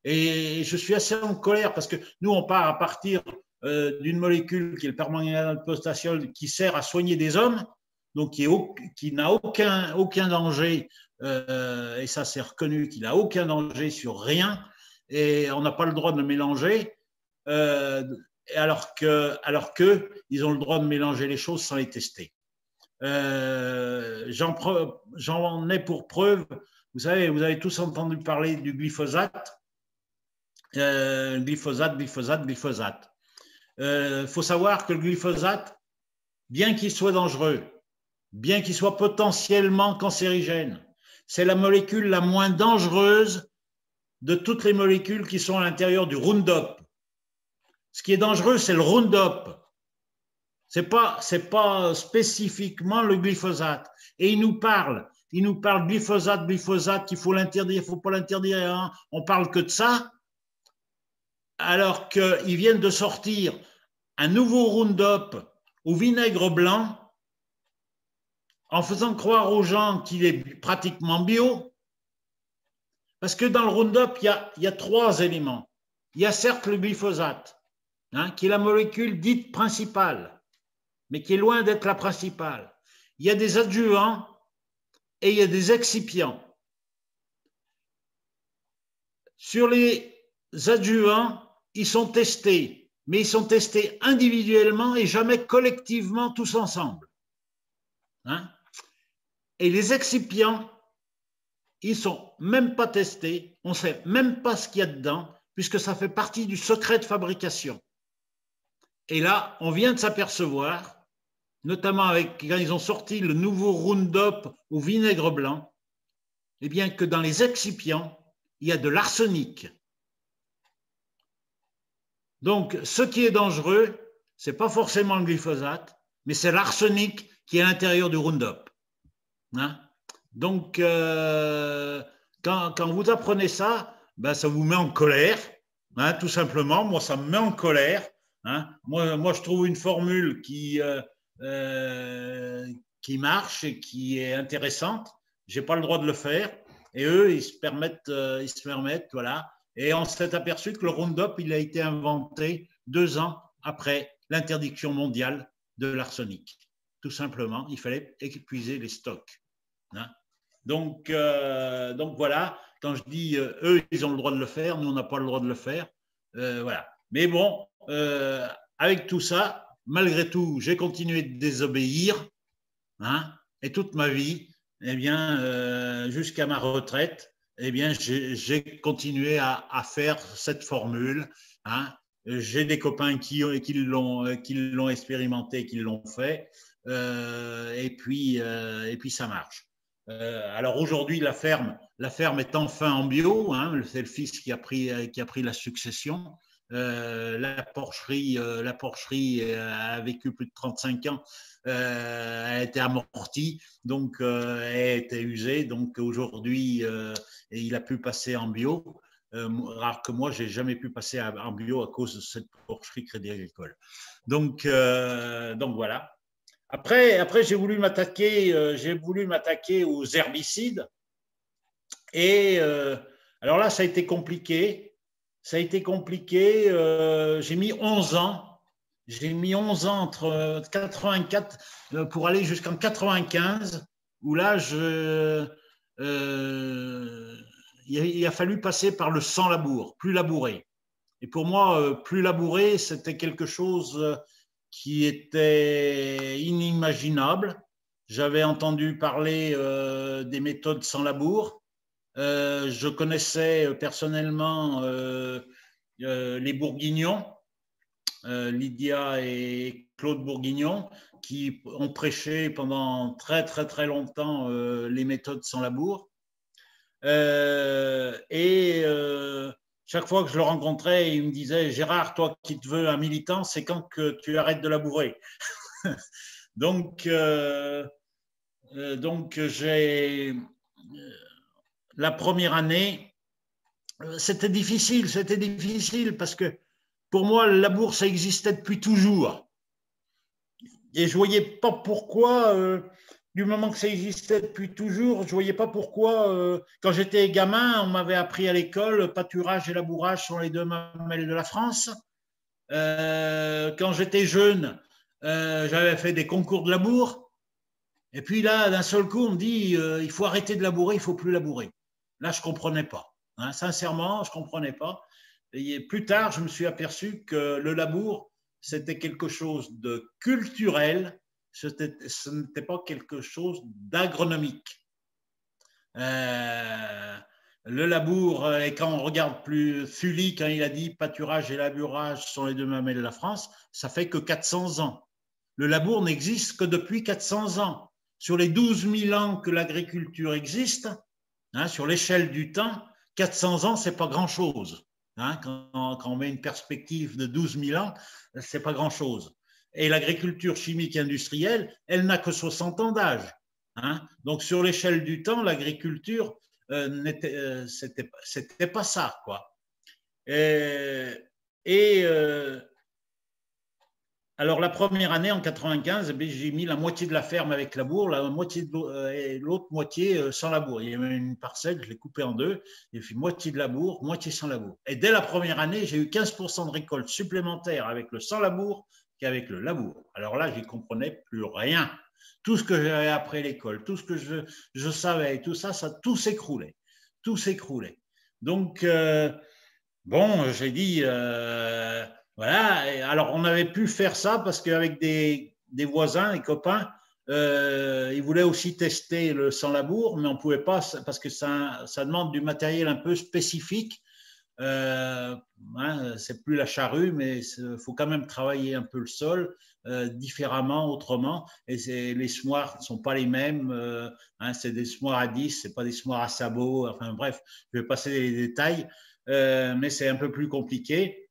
Et je suis assez en colère parce que nous, on part à partir d'une molécule qui est le permanganate potassiol qui sert à soigner des hommes, donc qui n'a aucun danger, et ça c'est reconnu qu'il n'a aucun danger sur rien, et on n'a pas le droit de le mélanger, alors que ils ont le droit de mélanger les choses sans les tester. J'en ai pour preuve, vous avez tous entendu parler du glyphosate. Glyphosate. Faut savoir que le glyphosate, bien qu'il soit dangereux, bien qu'il soit potentiellement cancérigène, c'est la molécule la moins dangereuse de toutes les molécules qui sont à l'intérieur du Roundup. Ce qui est dangereux, c'est le Roundup. C'est pas spécifiquement le glyphosate. Et il nous parle glyphosate, qu'il faut l'interdire, il faut pas l'interdire. Hein. On parle que de ça. Alors qu'ils viennent de sortir un nouveau Roundup au vinaigre blanc en faisant croire aux gens qu'il est pratiquement bio. Parce que dans le Roundup, il y a 3 éléments. Il y a certes le glyphosate, hein, qui est la molécule dite principale, mais qui est loin d'être la principale. Il y a des adjuvants et il y a des excipients. Sur les adjuvants, ils sont testés, mais ils sont testés individuellement et jamais collectivement tous ensemble. Hein? Et les excipients, ils ne sont même pas testés, on ne sait même pas ce qu'il y a dedans, puisque ça fait partie du secret de fabrication. Et là, on vient de s'apercevoir, notamment quand ils ont sorti le nouveau Roundup au vinaigre blanc, eh bien que dans les excipients, il y a de l'arsenic. Donc, ce qui est dangereux, ce n'est pas forcément le glyphosate, mais c'est l'arsenic qui est à l'intérieur du Roundup. Hein? Donc, quand vous apprenez ça, ben, ça vous met en colère, hein, tout simplement. Moi, ça me met en colère. Hein? Moi, je trouve une formule qui marche et qui est intéressante. Je n'ai pas le droit de le faire. Et eux, ils se permettent, voilà. Et on s'est aperçu que le Roundup, il a été inventé 2 ans après l'interdiction mondiale de l'arsenic. Tout simplement, il fallait épuiser les stocks. Hein? Donc voilà, quand je dis eux, ils ont le droit de le faire, nous, on n'a pas le droit de le faire. Voilà. Mais bon, avec tout ça, malgré tout, j'ai continué de désobéir, hein, et toute ma vie, eh bien, jusqu'à ma retraite, eh bien, j'ai continué à faire cette formule. Hein. J'ai des copains qui l'ont expérimenté, qui l'ont fait, et puis ça marche. Alors aujourd'hui, la ferme est enfin en bio. Hein, c'est le fils qui a pris la succession. La porcherie a vécu plus de 35 ans. Elle a été amortie, donc elle a été usée. Donc aujourd'hui, il a pu passer en bio. Alors que moi, j'ai jamais pu passer en bio à cause de cette porcherie Crédit Agricole. Donc voilà. Après j'ai voulu m'attaquer aux herbicides. Et alors là, ça a été compliqué. J'ai mis 11 ans. J'ai mis 11 ans entre 84 pour aller jusqu'en 95, où là, il a fallu passer par le sans labour, plus labouré. Et pour moi, plus labouré, c'était quelque chose qui était inimaginable. J'avais entendu parler des méthodes sans labour. Je connaissais personnellement les Bourguignons, Lydia et Claude Bourguignon, qui ont prêché pendant très très très longtemps les méthodes sans labour. Et chaque fois que je le rencontrais, il me disait: Gérard, toi qui te veux un militant, c'est quand que tu arrêtes de labourer? Donc j'ai la première année, c'était difficile parce que pour moi, le labour, ça existait depuis toujours. Et je ne voyais pas pourquoi, du moment que ça existait depuis toujours, je ne voyais pas pourquoi, quand j'étais gamin, on m'avait appris à l'école, pâturage et labourage sont les deux mamelles de la France. Quand j'étais jeune, j'avais fait des concours de labour. Et puis là, d'un seul coup, on me dit il faut arrêter de labourer, il ne faut plus labourer. Là, je ne comprenais pas. Hein, sincèrement, je ne comprenais pas. Et plus tard, je me suis aperçu que le labour, c'était quelque chose de culturel, ce n'était pas quelque chose d'agronomique. Le labour, et quand on regarde plus Sully, quand il a dit pâturage et labourage sont les deux mamelles de la France, ça fait que 400 ans. Le labour n'existe que depuis 400 ans. Sur les 12 000 ans que l'agriculture existe, hein, sur l'échelle du temps, 400 ans, ce n'est pas grand-chose. Hein, quand on met une perspective de 12 000 ans, ce n'est pas grand-chose. Et l'agriculture chimique industrielle, elle n'a que 60 ans d'âge. Hein. Donc, sur l'échelle du temps, l'agriculture, c'était pas ça, quoi. Alors, la première année, en 95, j'ai mis la moitié de la ferme avec labour, et l'autre moitié sans labour. Il y avait une parcelle, je l'ai coupée en deux, j'ai fait moitié de labour, moitié sans labour. Et dès la première année, j'ai eu 15% de récolte supplémentaire avec le sans labour qu'avec le labour. Alors là, je n'y comprenais plus rien. Tout ce que j'avais appris à l'école, tout ce que je savais, tout ça, tout s'écroulait. Tout s'écroulait. Donc, bon, j'ai dit... voilà. Alors, on avait pu faire ça parce qu'avec des voisins, des copains, ils voulaient aussi tester le sans labour, mais on ne pouvait pas parce que ça demande du matériel un peu spécifique. Hein, c'est plus la charrue, mais il faut quand même travailler un peu le sol différemment, autrement. Et les semoirs ne sont pas les mêmes. Hein, c'est des semoirs à 10, ce n'est pas des semoirs à sabot. Enfin bref, je vais passer les détails, mais c'est un peu plus compliqué.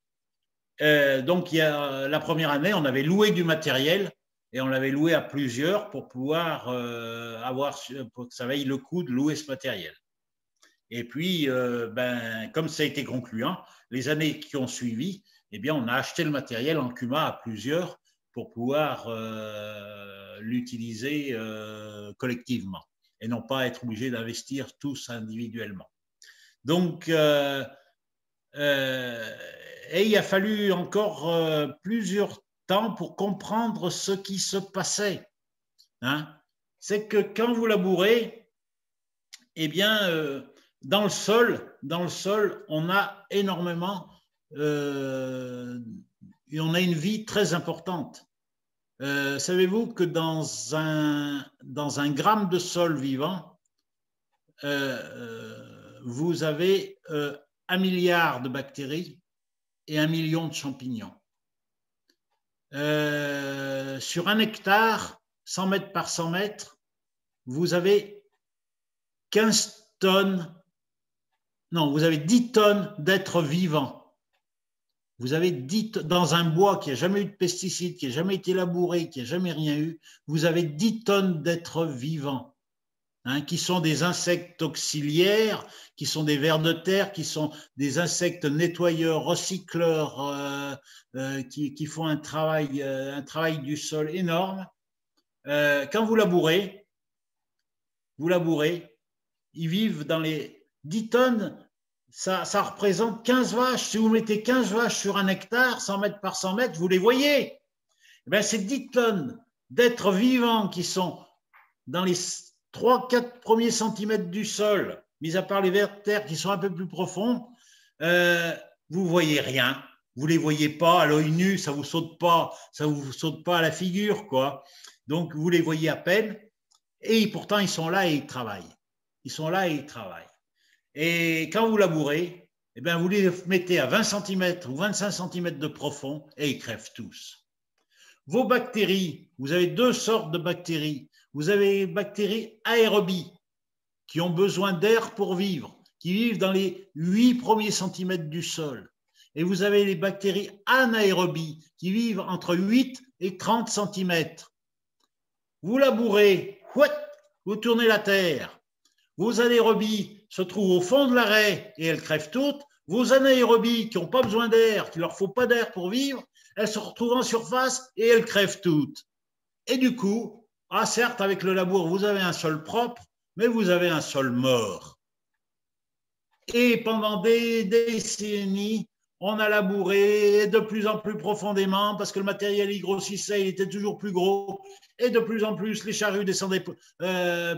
Donc, la première année, on avait loué du matériel et on l'avait loué à plusieurs pour pouvoir pour que ça vaille le coup de louer ce matériel. Et puis, comme ça a été concluant, les années qui ont suivi, eh bien, on a acheté le matériel en CUMA à plusieurs pour pouvoir l'utiliser collectivement et non pas être obligé d'investir tous individuellement. Donc, et il a fallu encore plusieurs temps pour comprendre ce qui se passait. Hein. C'est que quand vous labourez, eh bien, dans le sol, on a énormément, on a une vie très importante. Savez-vous que dans un gramme de sol vivant, vous avez 1 milliard de bactéries et 1 million de champignons. Sur 1 hectare, 100 mètres par 100 mètres, vous avez 15 tonnes, non, vous avez 10 tonnes d'êtres vivants. Vous avez 10 dans un bois qui n'a jamais eu de pesticides, qui n'a jamais été labouré, qui n'a jamais rien eu, vous avez 10 tonnes d'êtres vivants. Hein, qui sont des insectes auxiliaires, qui sont des vers de terre, qui sont des insectes nettoyeurs, recycleurs, qui font un travail du sol énorme. Quand vous labourez, ils vivent dans les 10 tonnes, ça représente 15 vaches. Si vous mettez 15 vaches sur 1 hectare, 100 mètres par 100 mètres, vous les voyez. Eh bien, ces 10 tonnes d'êtres vivants qui sont dans les 3-4 premiers centimètres du sol, mis à part les vers de terre qui sont un peu plus profonds, vous ne voyez rien. Vous ne les voyez pas à l'œil nu, ça ne vous saute pas à la figure, quoi. Donc, vous les voyez à peine. Et pourtant, ils sont là et ils travaillent. Et quand vous labourez, eh bien, vous les mettez à 20 cm ou 25 cm de profond et ils crèvent tous. Vos bactéries, vous avez 2 sortes de bactéries. Vous avez les bactéries aérobies qui ont besoin d'air pour vivre, qui vivent dans les 8 premiers centimètres du sol. Et vous avez les bactéries anaérobies qui vivent entre 8 et 30 centimètres. Vous labourez, vous tournez la terre. Vos anaérobies se trouvent au fond de l'arrêt et elles crèvent toutes. Vos anaérobies qui n'ont pas besoin d'air, qui ne leur faut pas d'air pour vivre, elles se retrouvent en surface et elles crèvent toutes. Et du coup, certes, avec le labour, vous avez un sol propre, mais vous avez un sol mort. Et pendant des décennies, on a labouré de plus en plus profondément parce que le matériel y grossissait, il était toujours plus gros, et de plus en plus, les charrues descendaient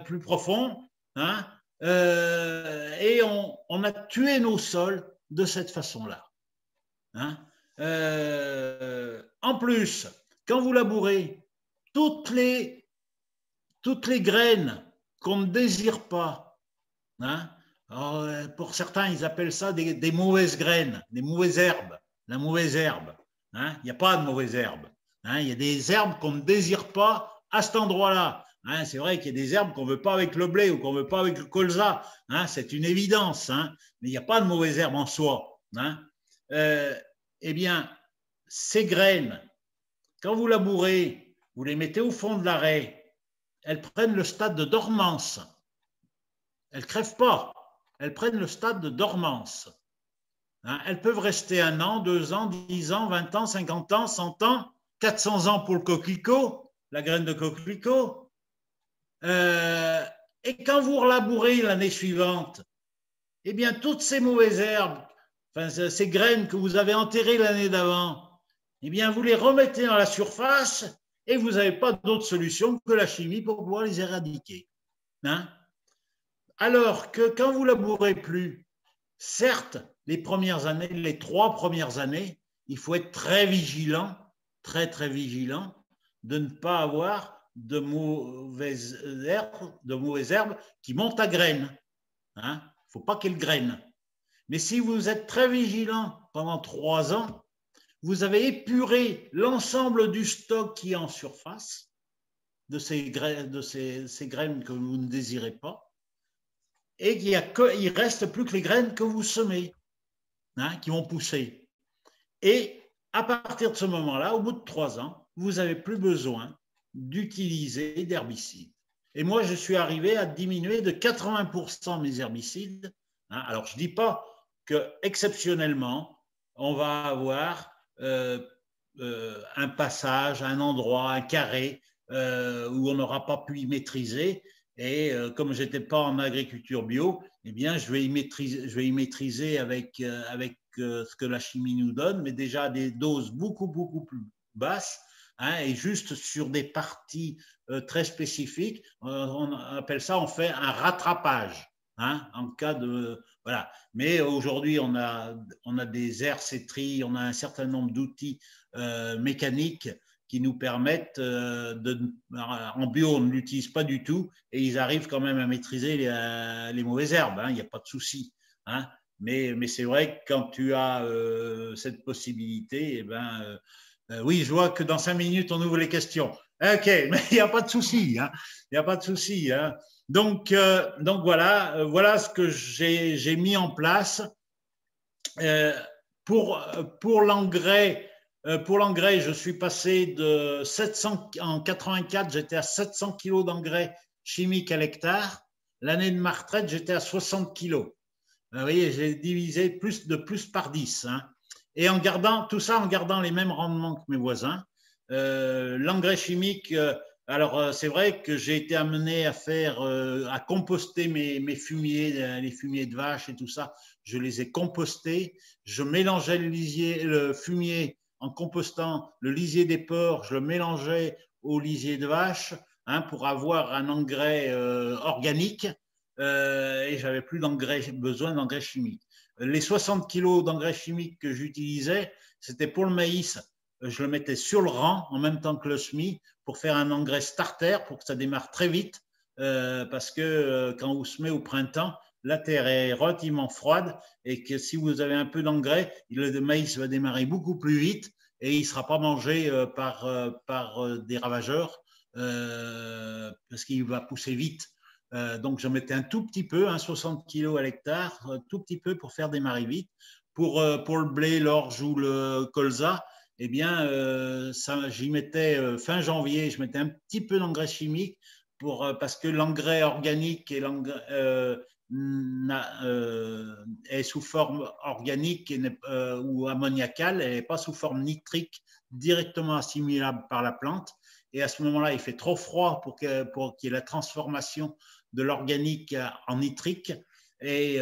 plus profond. Hein, et on a tué nos sols de cette façon-là. Hein, en plus, quand vous labourez, toutes les graines qu'on ne désire pas, hein, alors, pour certains, ils appellent ça des mauvaises graines, des mauvaises herbes, la mauvaise herbe. Hein, il n'y a pas de mauvaise herbe. Hein, il y a des herbes qu'on ne désire pas à cet endroit-là. Hein, c'est vrai qu'il y a des herbes qu'on ne veut pas avec le blé ou qu'on ne veut pas avec le colza. Hein, c'est une évidence. Hein, mais il n'y a pas de mauvaise herbe en soi. Hein. Eh bien, ces graines, quand vous labourez, vous les mettez au fond de l'arrêt, elles prennent le stade de dormance. Elles ne crèvent pas. Elles prennent le stade de dormance. Hein, elles peuvent rester 1 an, 2 ans, 10 ans, 20 ans, 50 ans, 100 ans, 400 ans pour le coquelicot, la graine de coquelicot. Et quand vous relabourez l'année suivante, eh bien, toutes ces mauvaises herbes, enfin, ces graines que vous avez enterrées l'année d'avant, eh bien, vous les remettez dans la surface et vous n'avez pas d'autre solution que la chimie pour pouvoir les éradiquer. Hein? Alors que quand vous labourez plus, certes, les premières années, les 3 premières années, il faut être très vigilant, très vigilant, de ne pas avoir de mauvaises herbes qui montent à graines. Hein? Il ne faut pas qu'elles grainent. Mais si vous êtes très vigilant pendant 3 ans, vous avez épuré l'ensemble du stock qui est en surface de ces graines que vous ne désirez pas, et il ne reste plus que les graines que vous semez, hein, qui vont pousser. Et à partir de ce moment-là, au bout de 3 ans, vous n'avez plus besoin d'utiliser d'herbicides. Et moi, je suis arrivé à diminuer de 80% mes herbicides. Hein. Alors, je ne dis pas qu'exceptionnellement, on va avoir un passage, un endroit, un carré où on n'aura pas pu y maîtriser. Et comme je n'étais pas en agriculture bio, eh bien, je vais y maîtriser avec ce que la chimie nous donne, mais déjà à des doses beaucoup plus basses. Hein, et juste sur des parties très spécifiques, on appelle ça, on fait un rattrapage. hein, en cas de… Voilà. Mais aujourd'hui, on a des RC-Tri, on a un certain nombre d'outils mécaniques qui nous permettent en bio, on ne l'utilise pas du tout et ils arrivent quand même à maîtriser les mauvaises herbes, hein, il n'y a pas de souci. Hein. Mais c'est vrai que quand tu as cette possibilité, eh ben, oui, je vois que dans 5 minutes, on ouvre les questions. OK, mais il n'y a pas de souci. Hein. Il n'y a pas de souci. Hein. Donc voilà, voilà ce que j'ai mis en place. Pour l'engrais, je suis passé de 700, en 84, j'étais à 700 kg d'engrais chimiques à l'hectare. L'année de ma retraite, j'étais à 60 kg. Vous voyez, j'ai divisé plus par 10. Hein. Et en gardant tout ça, en gardant les mêmes rendements que mes voisins. L'engrais chimique, alors c'est vrai que j'ai été amené à composter mes fumiers, les fumiers de vache et tout ça. Je les ai compostés. Je mélangeais le fumier en compostant le lisier des porcs. Je le mélangeais au lisier de vache, hein, pour avoir un engrais organique. Et j'avais plus besoin d'engrais chimiques. Les 60 kg d'engrais chimiques que j'utilisais, c'était pour le maïs. Je le mettais sur le rang en même temps que le semis pour faire un engrais starter pour que ça démarre très vite. Parce que quand vous semez au printemps, la terre est relativement froide et que si vous avez un peu d'engrais, le maïs va démarrer beaucoup plus vite et il ne sera pas mangé par des ravageurs parce qu'il va pousser vite. Donc, je mettais un tout petit peu, 60 kg à l'hectare, tout petit peu pour faire démarrer vite. Pour le blé, l'orge ou le colza, eh bien, j'y mettais fin janvier, je mettais un petit peu d'engrais chimique parce que l'engrais organique et est sous forme organique ou ammoniacale, elle n'est pas sous forme nitrique directement assimilable par la plante. Et à ce moment-là, il fait trop froid pour qu'il y ait la transformation de l'organique en nitrique et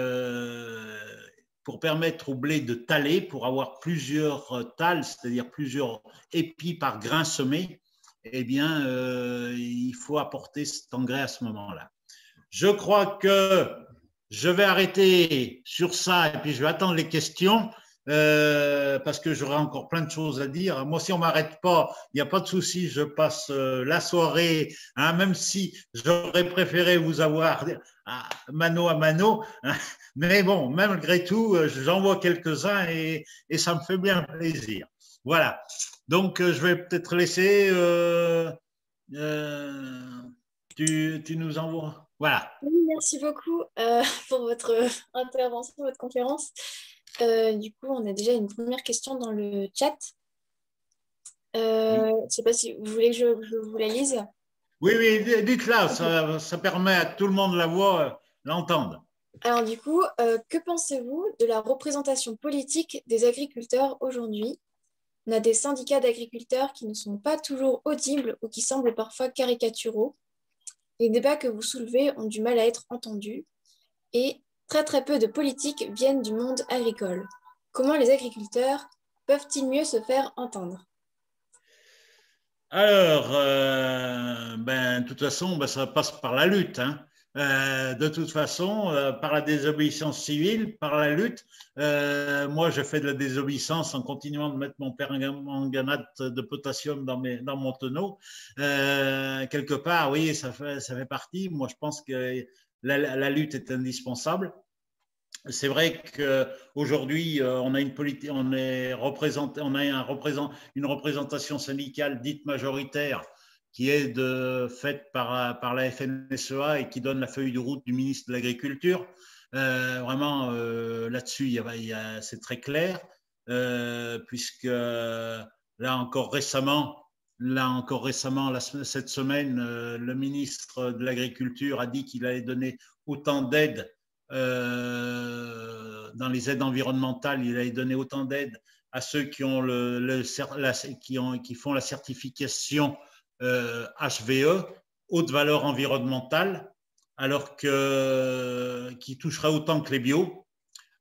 pour permettre au blé de taler, pour avoir plusieurs tales, c'est-à-dire plusieurs épis par grain semé, eh bien, il faut apporter cet engrais à ce moment-là. Je crois que je vais arrêter sur ça et puis je vais attendre les questions. Parce que j'aurai encore plein de choses à dire. Moi, si on ne m'arrête pas, il n'y a pas de souci, je passe la soirée, hein, même si j'aurais préféré vous avoir mano à mano. Hein, mais bon, malgré tout, j'en vois quelques-uns et ça me fait bien plaisir. Voilà. Donc, je vais peut-être laisser… tu nous envoies. Voilà. Oui, merci beaucoup pour votre intervention, votre conférence. Du coup, on a déjà une première question dans le chat. Oui, Je ne sais pas si vous voulez que je vous la lise. oui, dites-la, ça permet à tout le monde de la voir, l'entendre. Alors du coup, que pensez-vous de la représentation politique des agriculteurs aujourd'hui? On a des syndicats d'agriculteurs qui ne sont pas toujours audibles ou qui semblent parfois caricaturaux. Les débats que vous soulevez ont du mal à être entendus et très très peu de politiques viennent du monde agricole. Comment les agriculteurs peuvent-ils mieux se faire entendre? Alors, de toute façon, ça passe par la lutte. Hein. De toute façon, par la désobéissance civile, par la lutte. Moi, je fais de la désobéissance en continuant de mettre mon permanganate de potassium dans mon tonneau. Quelque part, oui, ça fait partie. Moi, je pense que la lutte est indispensable. C'est vrai qu'aujourd'hui, on a une politique, on a une représentation syndicale dite majoritaire qui est faite par la FNSEA et qui donne la feuille de route du ministre de l'Agriculture. Vraiment, là-dessus, c'est très clair, puisque encore récemment, cette semaine, le ministre de l'Agriculture a dit qu'il allait donner autant d'aide dans les aides environnementales, il allait donner autant d'aide à ceux qui font la certification HVE, haute valeur environnementale, qui touchera autant que les bio,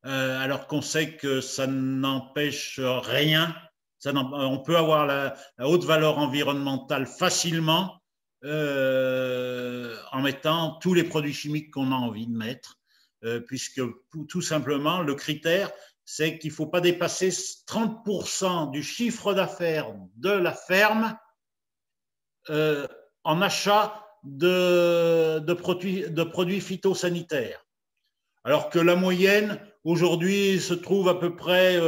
alors qu'on sait que ça n'empêche rien. On peut avoir la haute valeur environnementale facilement en mettant tous les produits chimiques qu'on a envie de mettre. puisque tout simplement, le critère, c'est qu'il ne faut pas dépasser 30% du chiffre d'affaires de la ferme en achat de produits phytosanitaires. Alors que la moyenne, aujourd'hui, se trouve à peu près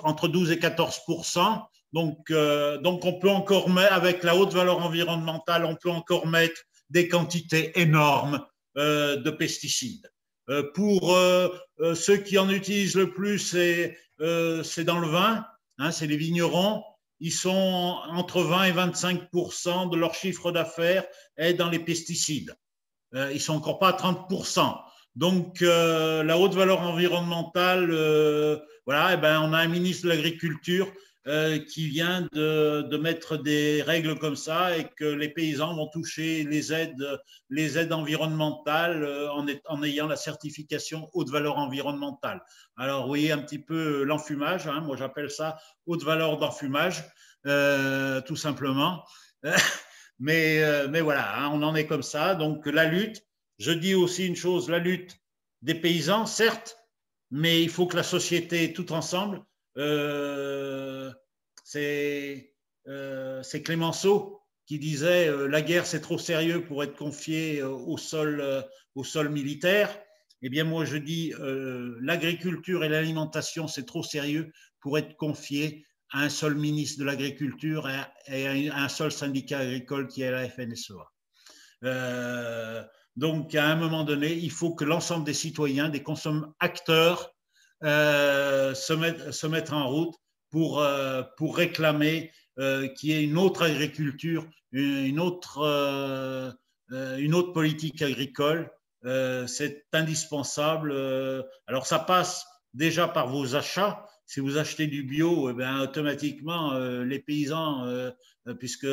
entre 12 et 14%. Donc, on peut encore mettre, avec la haute valeur environnementale, on peut encore mettre des quantités énormes de pesticides. Pour ceux qui en utilisent le plus, c'est dans le vin, hein, c'est les vignerons. Ils sont entre 20 et 25% de leur chiffre d'affaires est dans les pesticides. Ils ne sont encore pas à 30%. Donc, la haute valeur environnementale, voilà, on a un ministre de l'Agriculture qui vient de mettre des règles comme ça et que les paysans vont toucher les aides environnementales en ayant la certification haute valeur environnementale. Alors, vous voyez un petit peu l'enfumage, hein, moi j'appelle ça haute valeur d'enfumage, tout simplement. Mais voilà, hein, on en est comme ça. Donc la lutte, je dis aussi une chose, la lutte des paysans, certes, mais il faut que la société, tout ensemble, c'est Clémenceau qui disait la guerre c'est trop sérieux pour être confié au sol militaire. Eh bien moi je dis l'agriculture et l'alimentation c'est trop sérieux pour être confié à un seul ministre de l'Agriculture et à un seul syndicat agricole qui est la FNSEA. Donc, à un moment donné, il faut que l'ensemble des citoyens, des acteurs, se mettent en route pour réclamer qu'il y ait une autre agriculture, une autre politique agricole. C'est indispensable. Alors, ça passe déjà par vos achats. Si vous achetez du bio, automatiquement, les paysans, puisque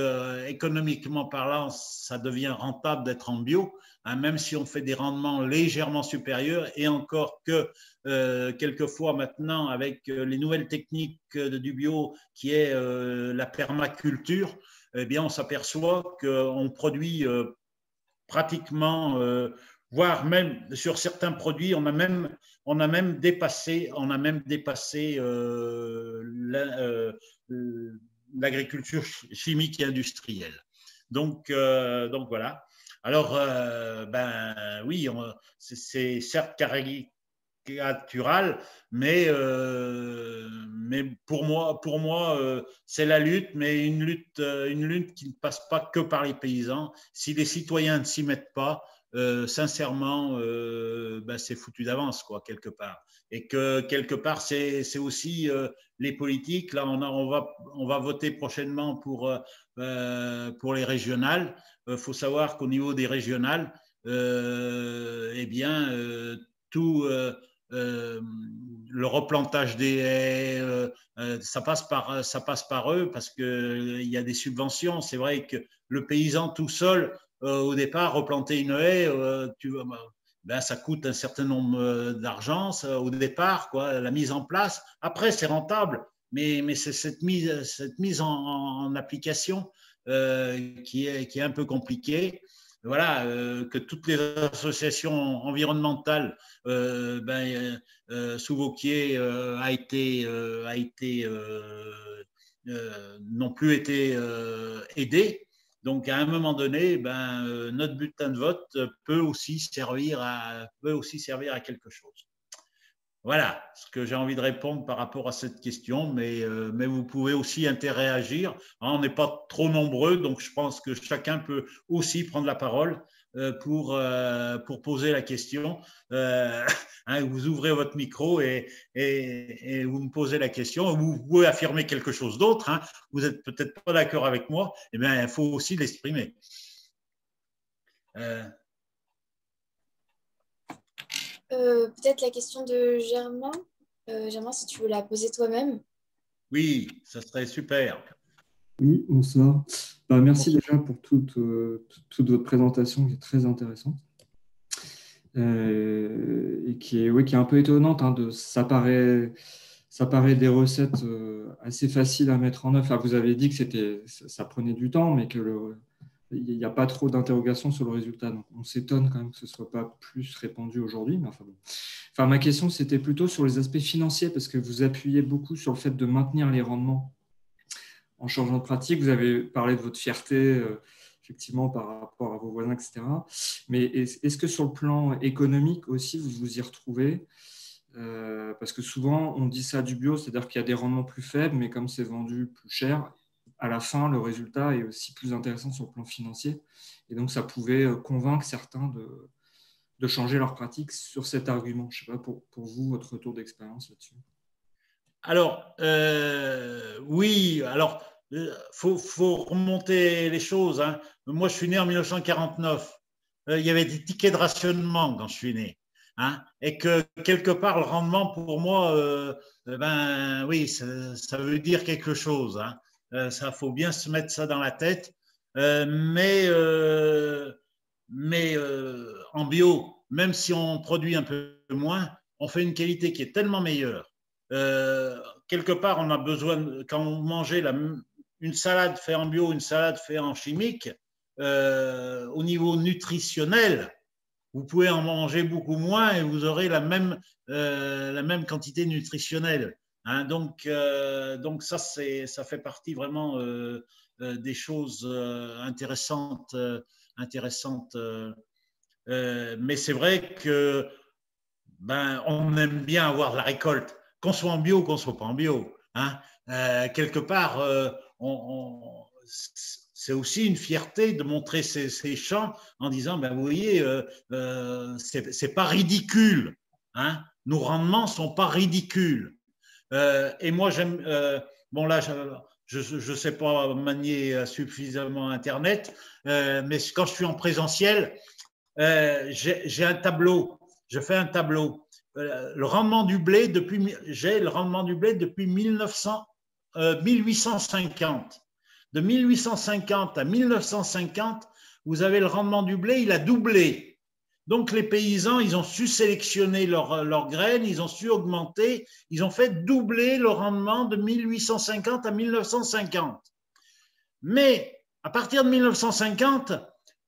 économiquement parlant, ça devient rentable d'être en bio, hein, même si on fait des rendements légèrement supérieurs, et encore que quelquefois maintenant, avec les nouvelles techniques du bio, qui est la permaculture, eh bien, on s'aperçoit qu'on produit pratiquement, voire même sur certains produits, on a même dépassé l'agriculture chimique et industrielle. Donc voilà. Alors, oui, c'est certes caricatural, mais pour moi c'est la lutte, mais une lutte qui ne passe pas que par les paysans. Si les citoyens ne s'y mettent pas, sincèrement, c'est foutu d'avance, quoi, quelque part. Et que quelque part, c'est aussi les politiques. Là, on va voter prochainement pour les régionales. Faut savoir qu'au niveau des régionales, eh bien, tout le replantage des haies, ça passe par eux parce qu'il y a des subventions. C'est vrai que le paysan tout seul, au départ, replanter une haie, ça coûte un certain nombre d'argent au départ, quoi, la mise en place. Après, c'est rentable, mais c'est cette mise en application qui est un peu compliquée. Voilà, que toutes les associations environnementales sous vos pieds n'ont plus été aidées. Donc, à un moment donné, notre bulletin de vote peut aussi servir à quelque chose. Voilà ce que j'ai envie de répondre par rapport à cette question, mais vous pouvez aussi interagir. On n'est pas trop nombreux, donc je pense que chacun peut aussi prendre la parole pour poser la question. Vous ouvrez votre micro et vous me posez la question. Vous pouvez affirmer quelque chose d'autre. Hein. Vous n'êtes peut-être pas d'accord avec moi. Eh bien, il faut aussi l'exprimer. Peut-être la question de Germain. Germain, si tu veux la poser toi-même. Oui, ça serait super. Oui, bonsoir. Merci déjà pour toute votre présentation qui est très intéressante et qui est un peu étonnante. Hein, ça paraît des recettes assez faciles à mettre en œuvre. Enfin, vous avez dit que ça prenait du temps, mais que il n'y a pas trop d'interrogations sur le résultat. Donc, on s'étonne quand même que ce ne soit pas plus répandu aujourd'hui. Mais enfin, bon. Enfin, ma question, c'était plutôt sur les aspects financiers, parce que vous appuyez beaucoup sur le fait de maintenir les rendements en changeant de pratique. Vous avez parlé de votre fierté, effectivement, par rapport à vos voisins, etc. Mais est-ce que sur le plan économique aussi, vous vous y retrouvez? Parce que souvent, on dit ça du bio, c'est-à-dire qu'il y a des rendements plus faibles, mais comme c'est vendu plus cher, à la fin, le résultat est aussi plus intéressant sur le plan financier. Et donc, ça pouvait convaincre certains de changer leur pratique sur cet argument. Je ne sais pas pour vous, votre retour d'expérience là-dessus. Alors, oui, alors, faut remonter les choses. Hein. Moi, je suis né en 1949. Il y avait des tickets de rationnement quand je suis né. Hein, et que quelque part, le rendement, pour moi, ben oui, ça veut dire quelque chose. Hein. Ça, faut bien se mettre ça dans la tête. Mais en bio, même si on produit un peu moins, on fait une qualité qui est tellement meilleure. Quelque part, on a besoin, quand on mangeait une salade faite en bio, une salade faite en chimique, au niveau nutritionnel, vous pouvez en manger beaucoup moins et vous aurez la même quantité nutritionnelle. Hein, donc ça fait partie vraiment des choses intéressantes. Mais c'est vrai que on aime bien avoir de la récolte, qu'on soit en bio ou qu'on soit pas en bio. Hein. Quelque part, c'est aussi une fierté de montrer ces champs en disant, vous voyez, c'est pas ridicule. Hein. Nos rendements sont pas ridicules. Et moi, j'aime. Bon, là, je sais pas manier suffisamment Internet, mais quand je suis en présentiel, j'ai un tableau. Je fais un tableau. Le rendement du blé j'ai le rendement du blé depuis 1850. De 1850 à 1950, vous avez le rendement du blé, il a doublé. Donc les paysans, ils ont su sélectionner leurs graines, ils ont su augmenter, ils ont fait doubler le rendement de 1850 à 1950. Mais à partir de 1950,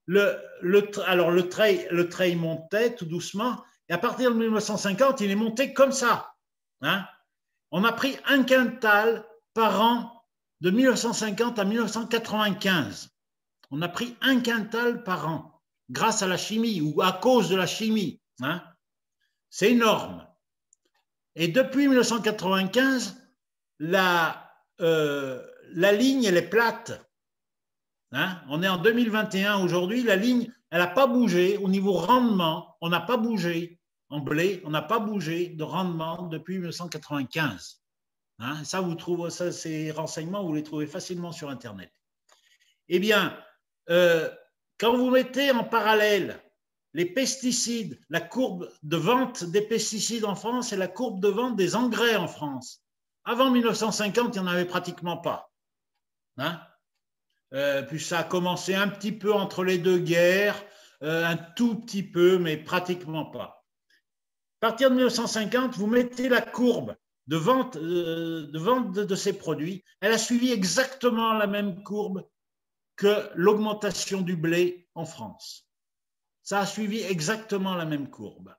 le trait montait tout doucement, et à partir de 1950, il est monté comme ça. Hein. On a pris 1 quintal par an de 1950 à 1995. On a pris 1 quintal par an grâce à la chimie ou à cause de la chimie. Hein. C'est énorme. Et depuis 1995, la ligne, elle est plate. Hein. On est en 2021 aujourd'hui, la ligne, elle n'a pas bougé au niveau rendement. On n'a pas bougé en blé, on n'a pas bougé de rendement depuis 1995. Hein, ça, ces renseignements, vous les trouvez facilement sur Internet. Eh bien, quand vous mettez en parallèle les pesticides, la courbe de vente des pesticides en France et la courbe de vente des engrais en France, avant 1950, il n'y en avait pratiquement pas. Hein, puis ça a commencé un petit peu entre les deux guerres, un tout petit peu, mais pratiquement pas. À partir de 1950, vous mettez la courbe de vente de ces produits, elle a suivi exactement la même courbe que l'augmentation du blé en France. Ça a suivi exactement la même courbe.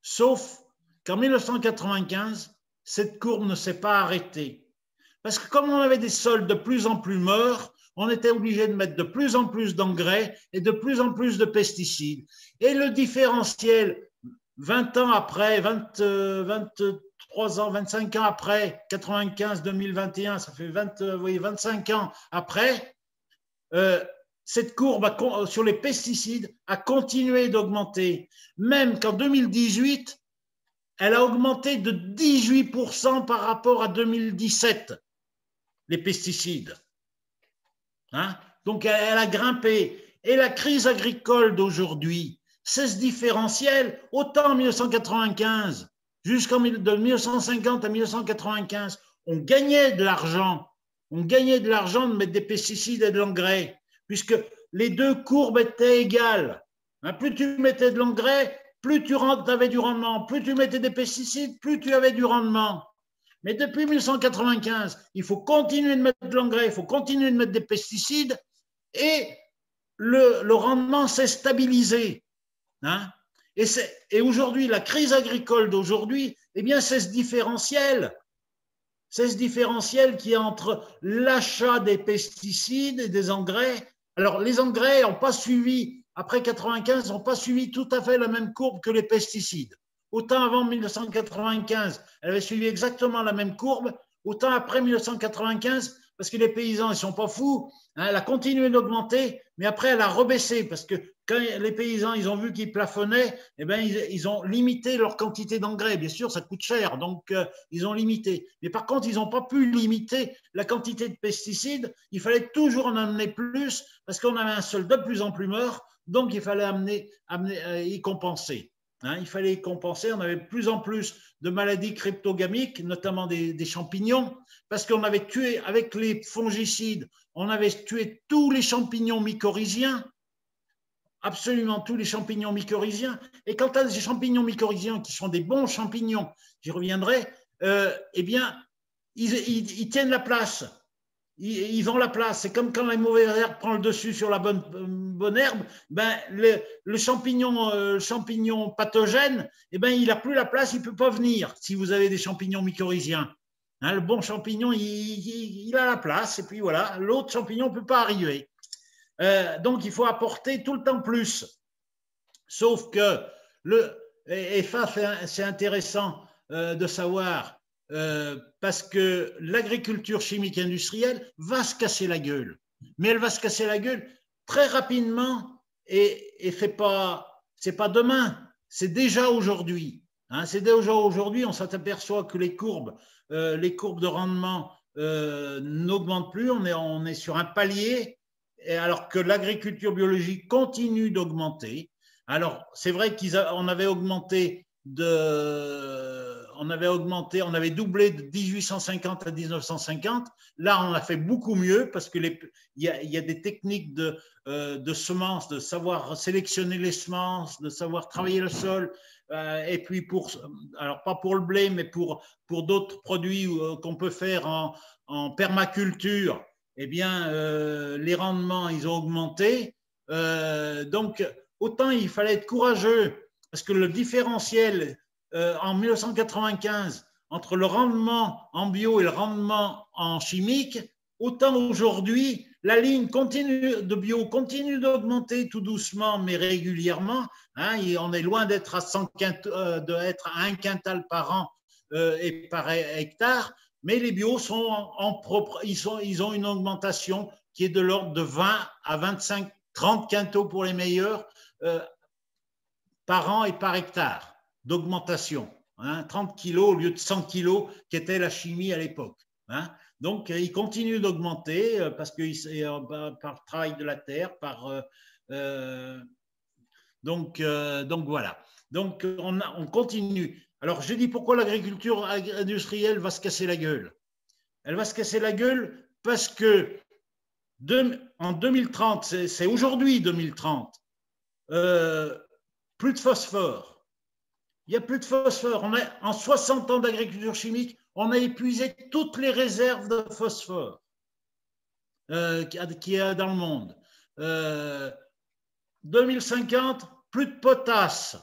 Sauf qu'en 1995, cette courbe ne s'est pas arrêtée. Parce que comme on avait des sols de plus en plus morts, on était obligé de mettre de plus en plus d'engrais et de plus en plus de pesticides. Et le différentiel, 20 ans après, 23 ans, 25 ans après, 95, 2021, ça fait 25 ans après, cette courbe sur les pesticides a continué d'augmenter. Même qu'en 2018, elle a augmenté de 18% par rapport à 2017, les pesticides. Hein? Donc, elle a grimpé. Et la crise agricole d'aujourd'hui, c'est ce différentiel. Autant en 1995, de 1950 à 1995, on gagnait de l'argent. On gagnait de l'argent de mettre des pesticides et de l'engrais, puisque les deux courbes étaient égales. Hein, plus tu mettais de l'engrais, plus tu avais du rendement. Plus tu mettais des pesticides, plus tu avais du rendement. Mais depuis 1995, il faut continuer de mettre de l'engrais, il faut continuer de mettre des pesticides et le rendement s'est stabilisé. Hein. Et aujourd'hui, la crise agricole d'aujourd'hui, eh bien, c'est ce différentiel. C'est ce différentiel qui est entre l'achat des pesticides et des engrais. Alors, les engrais n'ont pas suivi, après 95, n'ont pas suivi tout à fait la même courbe que les pesticides. Autant avant 1995, elle avait suivi exactement la même courbe, autant après 1995, parce que les paysans, ils ne sont pas fous, hein, elle a continué d'augmenter, mais après, elle a rebaissé, parce que quand les paysans, ils ont vu qu'ils plafonnaient, eh bien, ils ont limité leur quantité d'engrais. Bien sûr, ça coûte cher, donc ils ont limité. Mais par contre, ils n'ont pas pu limiter la quantité de pesticides. Il fallait toujours en amener plus, parce qu'on avait un sol de plus en plus mort, donc il fallait y compenser. Hein, il fallait compenser, on avait de plus en plus de maladies cryptogamiques, notamment des champignons, parce qu'on avait tué, avec les fongicides, on avait tué tous les champignons mycorhiziens, absolument tous les champignons mycorhiziens. Et quant à ces champignons mycorhiziens qui sont des bons champignons, j'y reviendrai, eh bien, ils tiennent la place. Ils vont la place. C'est comme quand la mauvaise herbe prend le dessus sur la bonne herbe, ben, le champignon pathogène, eh ben, il n'a plus la place, il ne peut pas venir si vous avez des champignons mycorhiziens. Hein, le bon champignon, il a la place, et puis voilà, l'autre champignon ne peut pas arriver. Donc, il faut apporter tout le temps plus. Sauf que, et ça, c'est intéressant de savoir, parce que l'agriculture chimique industrielle va se casser la gueule. Mais elle va se casser la gueule très rapidement, et c'est pas demain, c'est déjà aujourd'hui. Hein, c'est déjà aujourd'hui, on s'aperçoit que les courbes de rendement n'augmentent plus, on est sur un palier, alors que l'agriculture biologique continue d'augmenter. Alors, c'est vrai qu'on avait augmenté on avait doublé de 1850 à 1950. Là, on a fait beaucoup mieux parce qu'il y a des techniques de semences, de savoir sélectionner les semences, de savoir travailler le sol. Et puis, alors pas pour le blé, mais pour d'autres produits qu'on peut faire en permaculture, eh bien, les rendements, ils ont augmenté. Donc, autant il fallait être courageux, parce que le différentiel en 1995 entre le rendement en bio et le rendement en chimique, autant aujourd'hui, la ligne de bio continue d'augmenter tout doucement, mais régulièrement. Hein, et on est loin d'être à 1 quintal par an et par hectare, mais les bios ils ont une augmentation qui est de l'ordre de 20 à 25, 30 quintaux pour les meilleurs par an et par hectare d'augmentation. Hein, 30 kilos au lieu de 100 kilos qu'était la chimie à l'époque. Hein. Donc, il continue d'augmenter parce que par le travail de la terre, donc voilà. Donc, on continue. Alors, je dis pourquoi l'agriculture industrielle va se casser la gueule. Elle va se casser la gueule parce que en 2030, c'est aujourd'hui 2030, plus de phosphore. Il n'y a plus de phosphore. En 60 ans d'agriculture chimique, on a épuisé toutes les réserves de phosphore qu'il y a dans le monde. 2050, plus de potasse.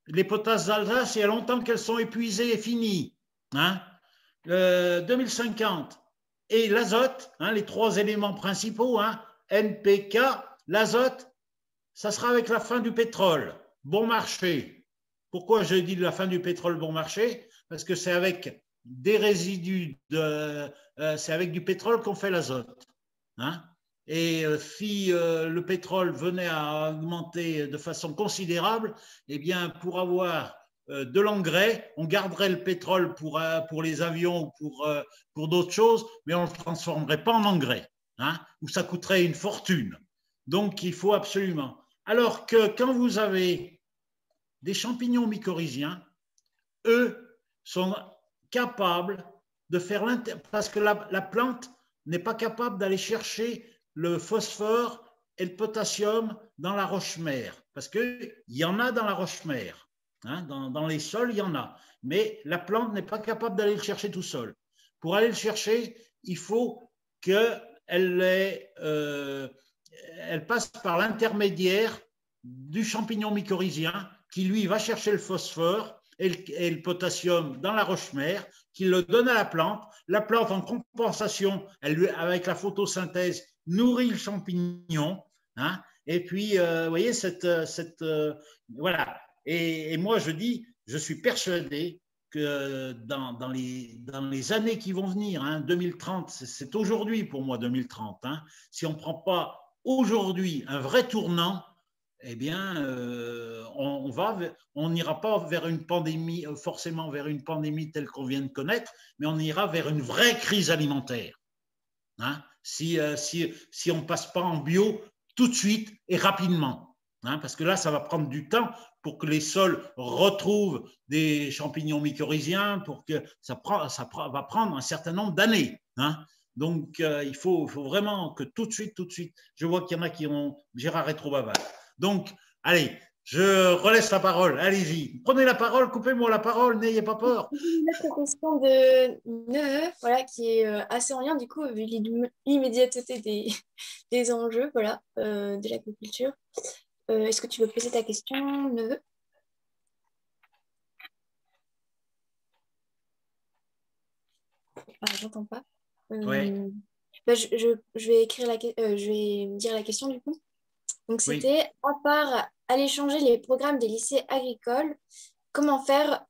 Les potasses d'Alsace, il y a longtemps qu'elles sont épuisées et finies. Hein. 2050. Et l'azote, hein, les 3 éléments principaux, hein, NPK, l'azote, ça sera avec la fin du pétrole. Bon marché. Pourquoi je dis la fin du pétrole bon marché? Parce que c'est avec des résidus, c'est avec du pétrole qu'on fait l'azote. Hein. Et si le pétrole venait à augmenter de façon considérable, eh bien, pour avoir de l'engrais, on garderait le pétrole pour les avions ou pour d'autres choses, mais on ne le transformerait pas en engrais, hein, où ça coûterait une fortune. Donc, il faut absolument. Alors que quand vous avez des champignons mycorhiziens, eux sont capables de faire parce que la plante n'est pas capable d'aller chercher le phosphore et le potassium dans la roche-mère, parce qu'il y en a dans la roche-mère, hein, dans les sols, il y en a, mais la plante n'est pas capable d'aller le chercher tout seul. Pour aller le chercher, il faut qu'elle ait elle passe par l'intermédiaire du champignon mycorhizien qui, lui, va chercher le phosphore et le potassium dans la roche-mère, qui le donne à la plante. La plante, en compensation, avec la photosynthèse, nourrit le champignon. Hein, et puis, vous voyez, voilà. Et moi, je suis persuadé que dans les années qui vont venir, hein, 2030, c'est aujourd'hui pour moi 2030, hein, si on ne prend pas aujourd'hui un vrai tournant, eh bien, on n'ira pas vers une pandémie, forcément vers une pandémie telle qu'on vient de connaître, mais on ira vers une vraie crise alimentaire. Hein, si on ne passe pas en bio tout de suite et rapidement. Hein, parce que là, ça va prendre du temps pour que les sols retrouvent des champignons mycorhiziens, pour que ça va prendre un certain nombre d'années. Hein. Donc, il faut vraiment que tout de suite, je vois qu'il y en a qui ont Gérard est trop bavard. Donc, allez, je relaisse la parole. Allez-y, prenez la parole, coupez-moi la parole, n'ayez pas peur. Une autre question de Neu, voilà, qui est assez en lien, du coup, vu l'immédiateté des enjeux, voilà, de l'agriculture. Est-ce que tu veux poser ta question, Neu? Ah, j'entends pas. Ouais. Bah, je vais écrire je vais dire la question, du coup. Donc, c'était, à part aller changer les programmes des lycées agricoles, comment faire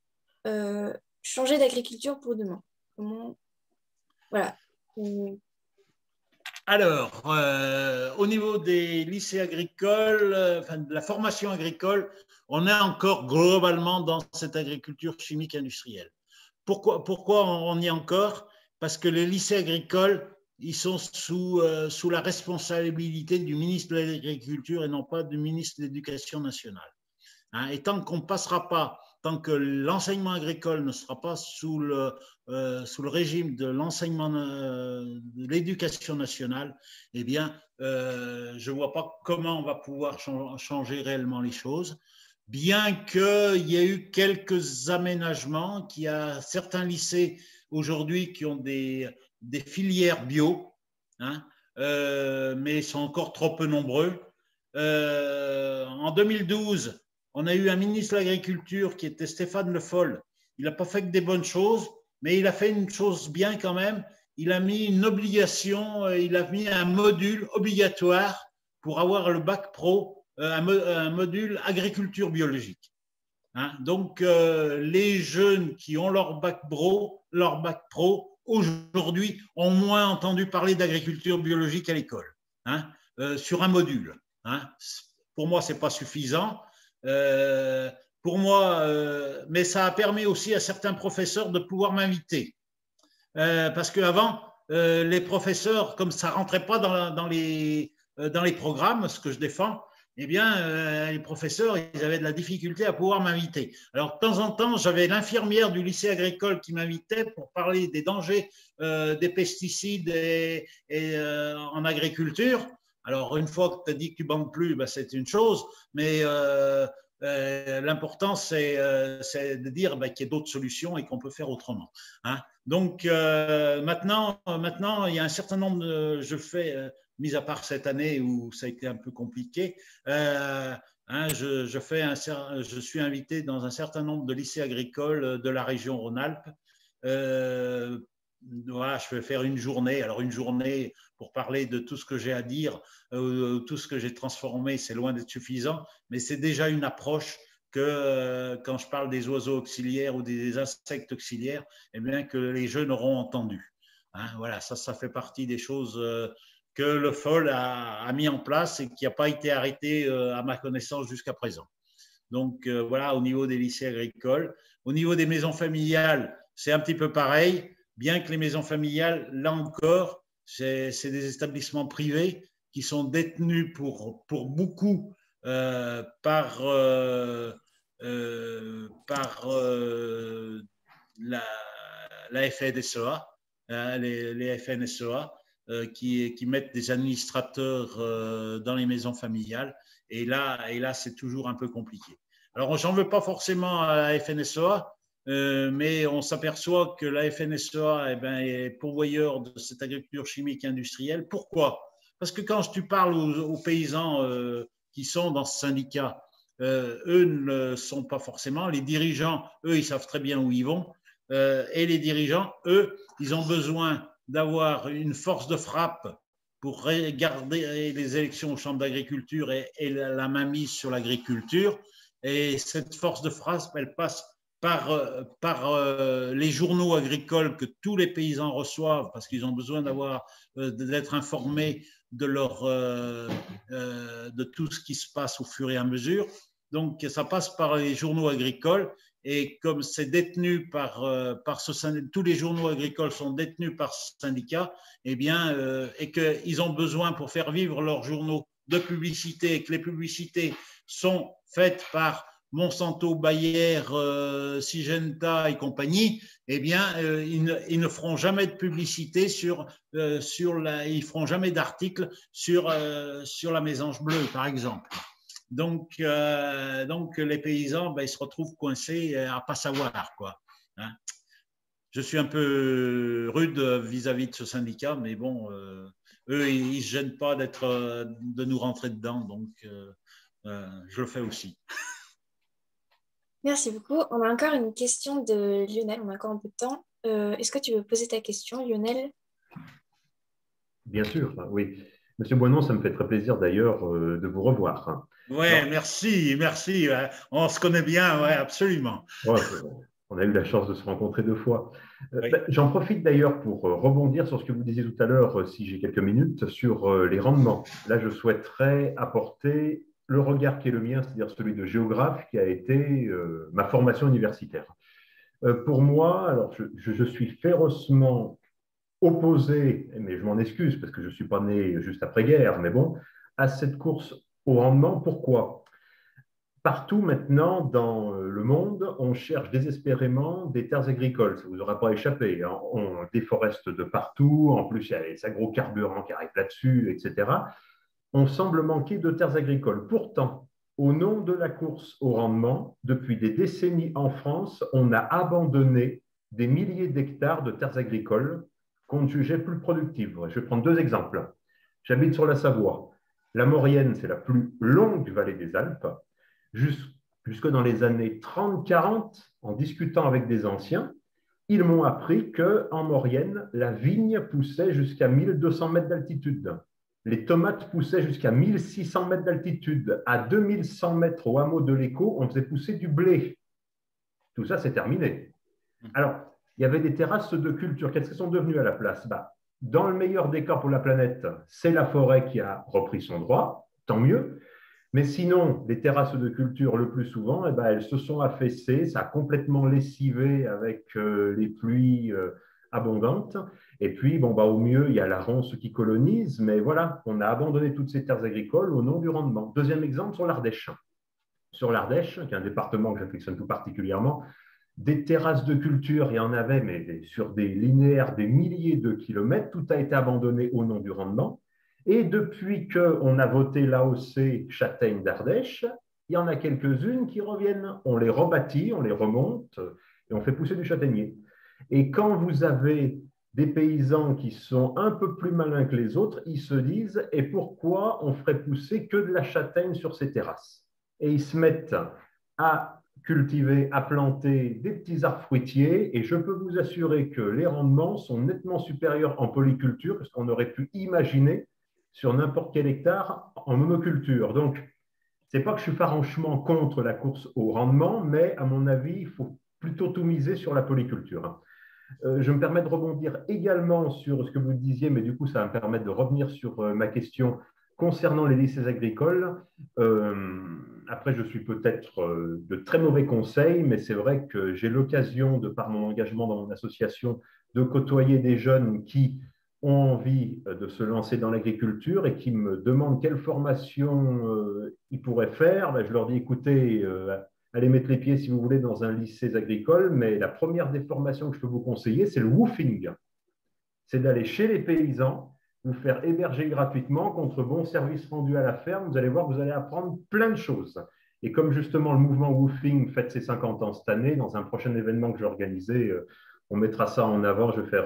changer d'agriculture pour demain? Comment... Voilà. Alors, au niveau des lycées agricoles, enfin, de la formation agricole, on est encore globalement dans cette agriculture chimique industrielle. Pourquoi on y est encore? Parce que les lycées agricoles, ils sont sous la responsabilité du ministre de l'Agriculture et non pas du ministre de l'Éducation nationale. Hein, et tant qu'on ne passera pas, tant que l'enseignement agricole ne sera pas sous le régime de l'enseignement de l'éducation nationale, eh bien, je ne vois pas comment on va pouvoir changer réellement les choses. Bien qu'il y ait eu quelques aménagements, qu'il y a certains lycées aujourd'hui qui ont des filières bio, hein, mais ils sont encore trop peu nombreux. En 2012, on a eu un ministre de l'Agriculture qui était Stéphane Le Foll. Il n'a pas fait que des bonnes choses, mais il a fait une chose bien quand même. Il a mis une obligation, il a mis un module obligatoire pour avoir le bac pro, un module agriculture biologique. Hein, donc, les jeunes qui ont leur bac pro, aujourd'hui, ont moins entendu parler d'agriculture biologique à l'école, hein, sur un module. Hein. Pour moi, ce n'est pas suffisant. Pour moi, mais ça a permis aussi à certains professeurs de pouvoir m'inviter. Parce qu'avant, les professeurs, comme ça ne rentrait pas dans les programmes, ce que je défends, eh bien, les professeurs, ils avaient de la difficulté à pouvoir m'inviter. Alors, de temps en temps, j'avais l'infirmière du lycée agricole qui m'invitait pour parler des dangers des pesticides en agriculture. Alors, une fois que tu as dit que tu ne bandes plus, ben, c'est une chose, mais l'important, c'est de dire ben, qu'il y a d'autres solutions et qu'on peut faire autrement. Hein. Donc, maintenant, il y a un certain nombre de... Je fais... mis à part cette année où ça a été un peu compliqué, je suis invité dans un certain nombre de lycées agricoles de la région Rhône-Alpes. Voilà, je vais faire une journée. Alors, une journée pour parler de tout ce que j'ai à dire, tout ce que j'ai transformé, c'est loin d'être suffisant, mais c'est déjà une approche que quand je parle des oiseaux auxiliaires ou des insectes auxiliaires, eh bien, que les jeunes auront entendu. Hein, voilà, ça fait partie des choses que le FOL a mis en place et qui n'a pas été arrêté à ma connaissance jusqu'à présent. Donc voilà, au niveau des lycées agricoles. Au niveau des maisons familiales, c'est un petit peu pareil, bien que les maisons familiales, là encore, c'est des établissements privés qui sont détenus pour beaucoup par la FNSEA, les FNSEA, qui mettent des administrateurs dans les maisons familiales. Et là c'est toujours un peu compliqué. Alors, j'en veux pas forcément à la FNSEA, mais on s'aperçoit que la FNSEA est pourvoyeur de cette agriculture chimique industrielle. Pourquoi? Parce que quand tu parles aux paysans qui sont dans ce syndicat, eux ne sont pas forcément, les dirigeants, eux, ils savent très bien où ils vont, et les dirigeants, eux, ils ont besoin d'avoir une force de frappe pour garder les élections aux chambres d'agriculture et la mainmise sur l'agriculture. Et cette force de frappe, elle passe par les journaux agricoles que tous les paysans reçoivent parce qu'ils ont besoin d'être informés de tout ce qui se passe au fur et à mesure. Donc, ça passe par les journaux agricoles et comme c'est détenu par ce syndicat, tous les journaux agricoles sont détenus par ce syndicat, eh bien, et qu'ils ont besoin pour faire vivre leurs journaux de publicité et que les publicités sont faites par Monsanto, Bayer, Syngenta et compagnie, eh bien, ils ne feront jamais de publicité ils feront jamais d'article sur la mésange bleue, par exemple. Donc les paysans, ben, ils se retrouvent coincés à ne pas savoir, quoi. Hein. Je suis un peu rude vis-à-vis de ce syndicat, mais bon, eux, ils ne se gênent pas de nous rentrer dedans, donc je le fais aussi. Merci beaucoup. On a encore une question de Lionel, on a encore un peu de temps. Est-ce que tu veux poser ta question, Lionel? Bien sûr, oui. Monsieur Boinon, ça me fait très plaisir d'ailleurs de vous revoir. Oui, merci. On se connaît bien, ouais, absolument. Ouais, on a eu la chance de se rencontrer 2 fois. Oui. J'en profite d'ailleurs pour rebondir sur ce que vous disiez tout à l'heure, si j'ai quelques minutes, sur les rendements. Là, je souhaiterais apporter le regard qui est le mien, c'est-à-dire celui de géographe, qui a été ma formation universitaire. Pour moi, alors je suis férocement opposé, mais je m'en excuse parce que je ne suis pas né juste après-guerre, mais bon, à cette course au rendement. Pourquoi? Partout maintenant dans le monde, on cherche désespérément des terres agricoles. Ça ne vous aura pas échappé. Hein. On déforeste de partout. En plus, il y a les agrocarburants qui arrivent là-dessus, etc. On semble manquer de terres agricoles. Pourtant, au nom de la course au rendement, depuis des décennies en France, on a abandonné des milliers d'hectares de terres agricoles qu'on jugeait plus productives. Je vais prendre 2 exemples. J'habite sur la Savoie. La Maurienne, c'est la plus longue vallée des Alpes. Jusque dans les années 30-40, en discutant avec des anciens, ils m'ont appris qu'en Maurienne, la vigne poussait jusqu'à 1200 mètres d'altitude. Les tomates poussaient jusqu'à 1600 mètres d'altitude. À 2100 mètres au hameau de l'Écho, on faisait pousser du blé. Tout ça, c'est terminé. Alors, il y avait des terrasses de culture. Qu'est-ce qu'elles sont devenues à la place? Dans le meilleur des cas pour la planète, c'est la forêt qui a repris son droit, tant mieux. Mais sinon, les terrasses de culture, le plus souvent, elles se sont affaissées, ça a complètement lessivé avec les pluies abondantes. Et puis, au mieux, il y a la ronce qui colonise, mais voilà, on a abandonné toutes ces terres agricoles au nom du rendement. Deuxième exemple, sur l'Ardèche. Sur l'Ardèche, qui est un département que j'affectionne tout particulièrement, des terrasses de culture, il y en avait, mais sur des linéaires, des milliers de kilomètres, tout a été abandonné au nom du rendement. Et depuis qu'on a voté l'AOC Châtaigne d'Ardèche, il y en a quelques-unes qui reviennent. On les rebâtit, on les remonte et on fait pousser du châtaignier. Et quand vous avez des paysans qui sont un peu plus malins que les autres, ils se disent « et pourquoi on ferait pousser que de la châtaigne sur ces terrasses ?» Et ils se mettent à cultiver, à planter des petits arbres fruitiers et je peux vous assurer que les rendements sont nettement supérieurs en polyculture que ce qu'on aurait pu imaginer sur n'importe quel hectare en monoculture. Donc, ce n'est pas que je suis farouchement contre la course au rendement, mais à mon avis, il faut plutôt tout miser sur la polyculture. Je me permets de rebondir également sur ce que vous disiez, mais du coup, ça va me permettre de revenir sur ma question concernant les lycées agricoles. Après, je suis peut-être de très mauvais conseils, mais c'est vrai que j'ai l'occasion, de par mon engagement dans mon association, de côtoyer des jeunes qui ont envie de se lancer dans l'agriculture et qui me demandent quelle formation ils pourraient faire. Je leur dis, écoutez, allez mettre les pieds, si vous voulez, dans un lycée agricole, mais la première des formations que je peux vous conseiller, c'est le woofing. C'est d'aller chez les paysans, vous faire héberger gratuitement contre bon service rendu à la ferme. Vous allez voir, vous allez apprendre plein de choses. Et comme justement le mouvement woofing fête ses 50 ans cette année, dans un prochain événement que je vais organiser, on mettra ça en avant. Je vais faire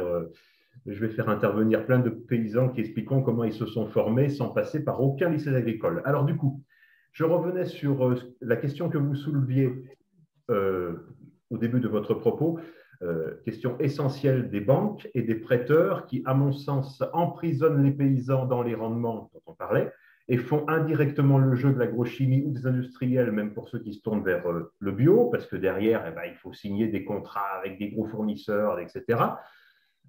je vais faire intervenir plein de paysans qui expliqueront comment ils se sont formés sans passer par aucun lycée agricole. Alors du coup, je revenais sur la question que vous souleviez au début de votre propos, question essentielle des banques et des prêteurs qui, à mon sens, emprisonnent les paysans dans les rendements dont on parlait et font indirectement le jeu de l'agrochimie ou des industriels, même pour ceux qui se tournent vers le bio, parce que derrière, il faut signer des contrats avec des gros fournisseurs, etc.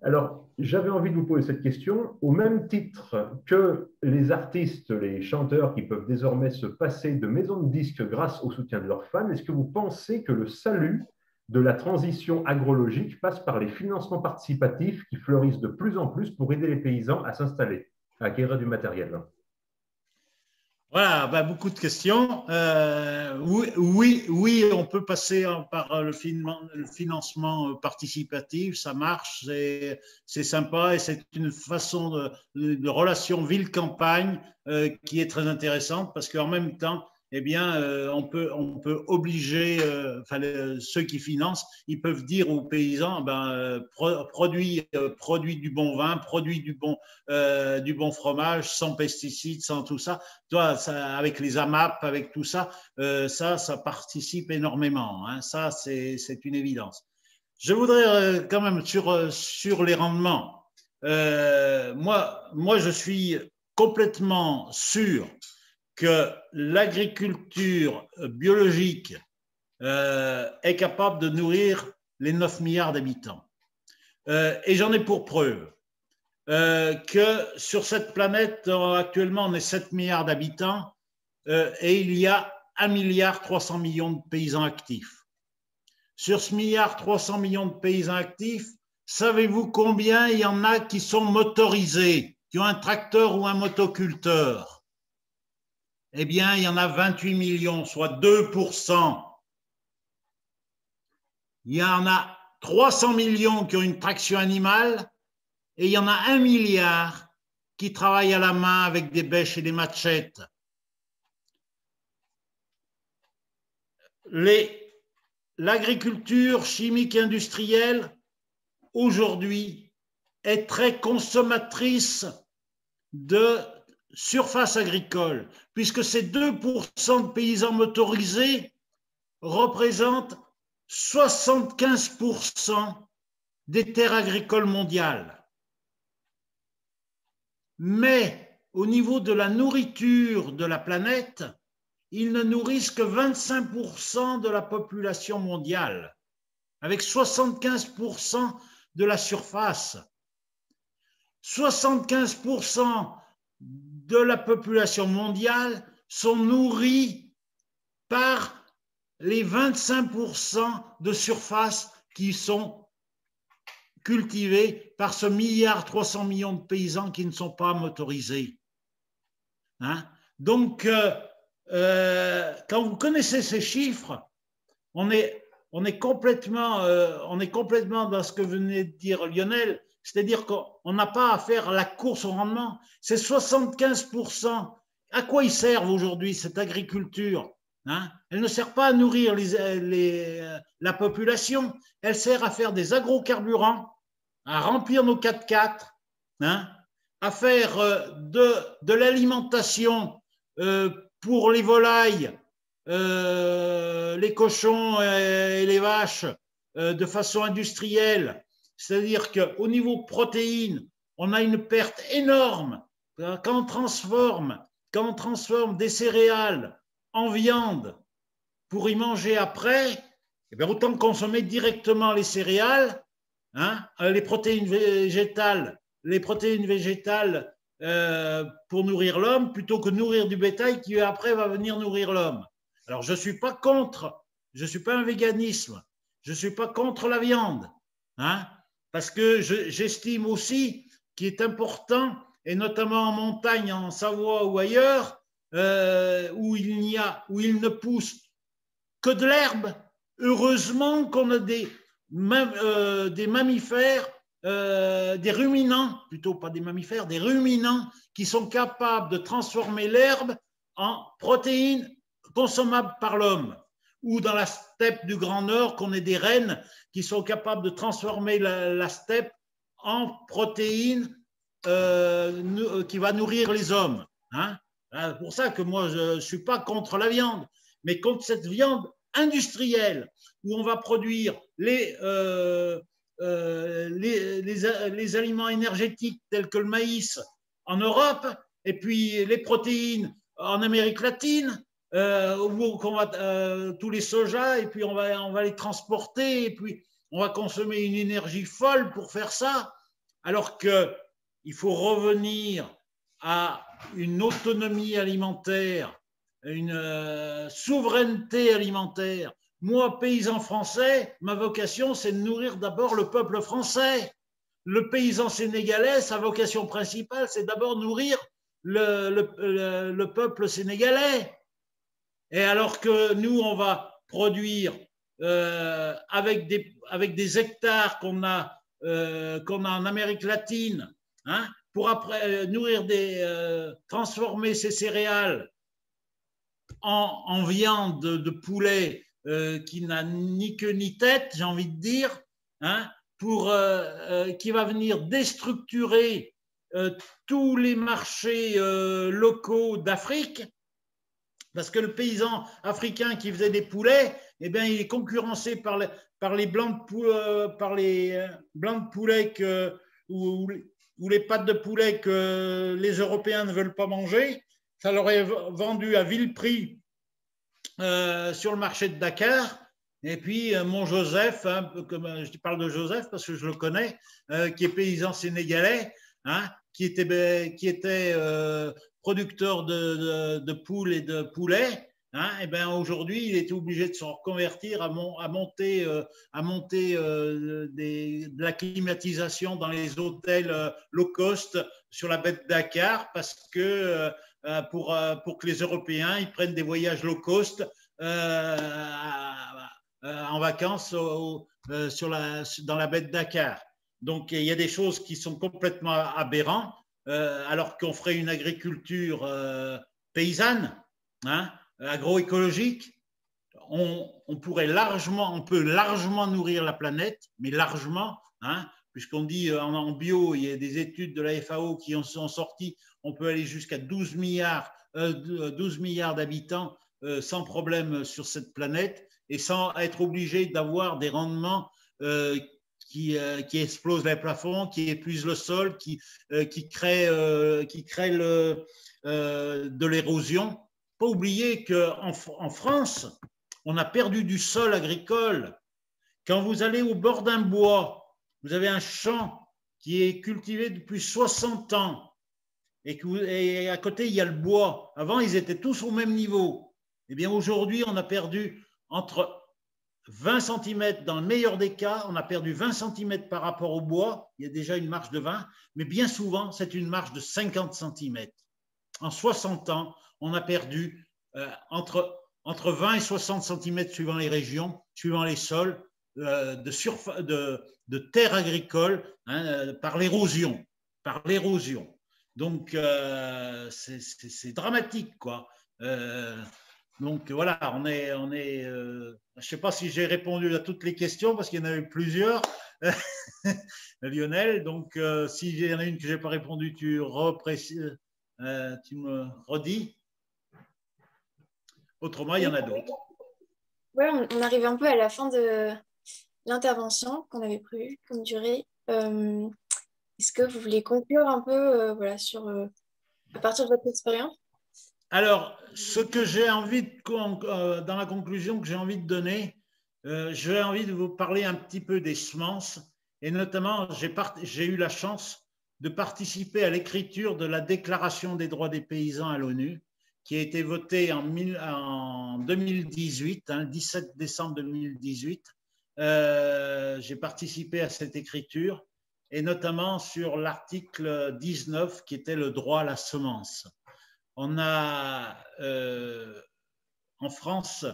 Alors, j'avais envie de vous poser cette question, au même titre que les artistes, les chanteurs qui peuvent désormais se passer de maisons de disques grâce au soutien de leurs fans, est-ce que vous pensez que le salut de la transition agrologique passe par les financements participatifs qui fleurissent de plus en plus pour aider les paysans à s'installer, à acquérir du matériel? Voilà, beaucoup de questions. Oui, on peut passer par le financement participatif, ça marche, c'est sympa et c'est une façon de relation ville-campagne qui est très intéressante parce qu'en même temps, eh bien, on peut obliger, ceux qui financent, ils peuvent dire aux paysans, produit du bon vin, produit du bon fromage, sans pesticides, sans tout ça. Toi, avec les AMAP, avec tout ça, ça participe énormément. Hein. Ça, c'est une évidence. Je voudrais quand même sur les rendements. Moi, je suis complètement sûr que l'agriculture biologique est capable de nourrir les 9 milliards d'habitants. Et j'en ai pour preuve que sur cette planète, actuellement, on est 7 milliards d'habitants et il y a 1,3 milliard de paysans actifs. Sur ce 1,3 milliard de paysans actifs, savez-vous combien il y en a qui sont motorisés, qui ont un tracteur ou un motoculteur? Eh bien, il y en a 28 millions, soit 2%. Il y en a 300 millions qui ont une traction animale et il y en a 1 milliard qui travaillent à la main avec des bêches et des machettes. L'agriculture chimique industrielle, aujourd'hui, est très consommatrice de surface agricole, puisque ces 2% de paysans motorisés représentent 75% des terres agricoles mondiales. Mais au niveau de la nourriture de la planète, ils ne nourrissent que 25% de la population mondiale, avec 75% de la surface. 75% de la population mondiale sont nourris par les 25% de surface qui sont cultivés par ce 1,3 milliard de paysans qui ne sont pas motorisés. Hein? Donc, quand vous connaissez ces chiffres, on est complètement dans ce que venait de dire Lionel, c'est-à-dire qu'on n'a pas à faire la course au rendement. C'est 75%. À quoi ils servent aujourd'hui cette agriculture? Hein? Elle ne sert pas à nourrir la population, elle sert à faire des agrocarburants, à remplir nos 4x4, hein? À faire de l'alimentation pour les volailles, les cochons et les vaches de façon industrielle. C'est-à-dire qu'au niveau protéines, on a une perte énorme. Quand on transforme des céréales en viande pour y manger après, eh bien, autant consommer directement les céréales, hein, les protéines végétales pour nourrir l'homme, plutôt que nourrir du bétail qui après va venir nourrir l'homme. Alors je ne suis pas un véganisme, je ne suis pas contre la viande, hein, parce que j'estime aussi qu'il est important, et notamment en montagne, en Savoie ou ailleurs, où il ne pousse que de l'herbe. Heureusement qu'on a des mammifères, des ruminants, plutôt pas des mammifères, des ruminants qui sont capables de transformer l'herbe en protéines consommables par l'homme. Ou dans la steppe du Grand Nord, qu'on ait des rennes qui sont capables de transformer la steppe en protéines qui va nourrir les hommes. Hein. C'est pour ça que moi, je ne suis pas contre la viande, mais contre cette viande industrielle où on va produire les aliments énergétiques tels que le maïs en Europe et puis les protéines en Amérique latine, où on va, tous les sojas, et puis on va les transporter, et puis on va consommer une énergie folle pour faire ça, alors qu'il faut revenir à une autonomie alimentaire, une souveraineté alimentaire. Moi, paysan français, ma vocation, c'est de nourrir d'abord le peuple français. Le paysan sénégalais, sa vocation principale, c'est d'abord nourrir le peuple sénégalais. Et alors que nous, on va produire avec des hectares qu'on a en Amérique latine, hein, pour après nourrir transformer ces céréales en viande de poulet qui n'a ni queue ni tête, j'ai envie de dire, hein, qui va venir déstructurer tous les marchés locaux d'Afrique, parce que le paysan africain qui faisait des poulets, eh bien, il est concurrencé par les blancs de poulet ou les pattes de poulet que les Européens ne veulent pas manger. Ça leur est vendu à vil prix sur le marché de Dakar. Et puis, mon Joseph, hein, je parle de Joseph parce que je le connais, qui est paysan sénégalais, hein, qui était producteur de poules et de poulets, hein, et ben aujourd'hui, il était obligé de se reconvertir à monter de la climatisation dans les hôtels low cost sur la baie de Dakar, parce que pour que les Européens ils prennent des voyages low cost en vacances dans la baie de Dakar. Donc, il y a des choses qui sont complètement aberrantes, alors qu'on ferait une agriculture paysanne, hein, agroécologique. On peut largement nourrir la planète, mais largement, hein, puisqu'on dit en bio, il y a des études de la FAO qui en sont sorties, on peut aller jusqu'à 12 milliards d'habitants sans problème sur cette planète et sans être obligé d'avoir des rendements qui explosent les plafonds, qui épuisent le sol, qui créent de l'érosion. Pas oublier qu'en France, on a perdu du sol agricole. Quand vous allez au bord d'un bois, vous avez un champ qui est cultivé depuis 60 ans et à côté, il y a le bois. Avant, ils étaient tous au même niveau. Eh bien, aujourd'hui, on a perdu entre 20 cm, dans le meilleur des cas, on a perdu 20 cm par rapport au bois. Il y a déjà une marge de 20, mais bien souvent, c'est une marge de 50 cm. En 60 ans, on a perdu entre 20 et 60 cm suivant les régions, suivant les sols, de terres agricoles, hein, par l'érosion. Donc, c'est dramatique, quoi. Donc voilà, je ne sais pas si j'ai répondu à toutes les questions parce qu'il y en avait plusieurs, Lionel. Donc s'il y en a une que je n'ai pas répondu, tu me redis. Autrement, il y en a d'autres. Ouais, on arrive un peu à la fin de l'intervention qu'on avait prévue comme durée. Est-ce que vous voulez conclure un peu voilà, à partir de votre expérience? Alors, ce que j'ai envie dans la conclusion que j'ai envie de donner, j'ai envie de vous parler un petit peu des semences, et notamment, j'ai eu la chance de participer à l'écriture de la Déclaration des droits des paysans à l'ONU, qui a été votée en 2018, hein, 17 décembre 2018. J'ai participé à cette écriture, et notamment sur l'article 19, qui était le droit à la semence. On a, en France,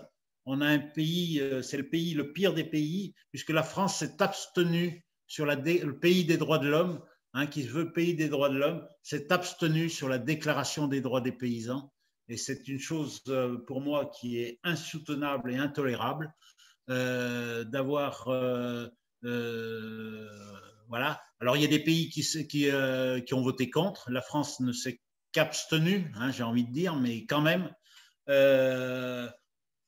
on a un pays, c'est le pire des pays, puisque la France s'est abstenue sur le pays des droits de l'homme, hein, qui se veut pays des droits de l'homme, s'est abstenue sur la Déclaration des droits des paysans. Et c'est une chose pour moi qui est insoutenable et intolérable d'avoir voilà. Alors, il y a des pays qui ont voté contre. La France ne s'est qu'abstenue, hein, j'ai envie de dire, mais quand même,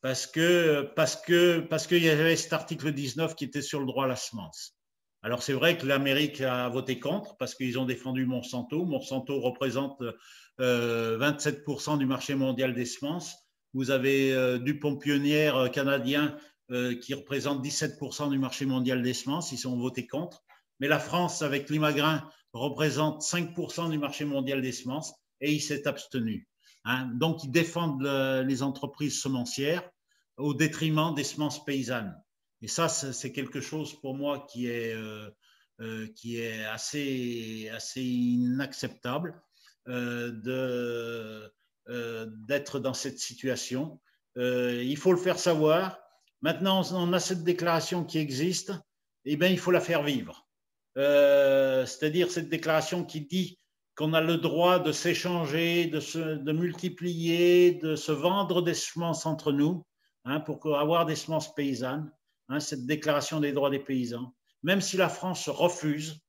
parce qu'il y avait cet article 19 qui était sur le droit à la semence. Alors, c'est vrai que l'Amérique a voté contre parce qu'ils ont défendu Monsanto. Monsanto représente 27% du marché mondial des semences. Vous avez Dupont Pionnière canadien qui représente 17% du marché mondial des semences. Ils ont voté contre. Mais la France, avec l'Imagrain, représente 5% du marché mondial des semences et il s'est abstenu. Hein. Donc, ils défendent les entreprises semencières au détriment des semences paysannes. Et ça, c'est quelque chose pour moi qui est assez inacceptable d'être dans cette situation. Il faut le faire savoir. Maintenant, on a cette déclaration qui existe, et bien, il faut la faire vivre. C'est-à-dire cette déclaration qui dit qu'on a le droit de s'échanger, de multiplier, de se vendre des semences entre nous, hein, pour avoir des semences paysannes, hein, cette déclaration des droits des paysans. Même si la France refuse,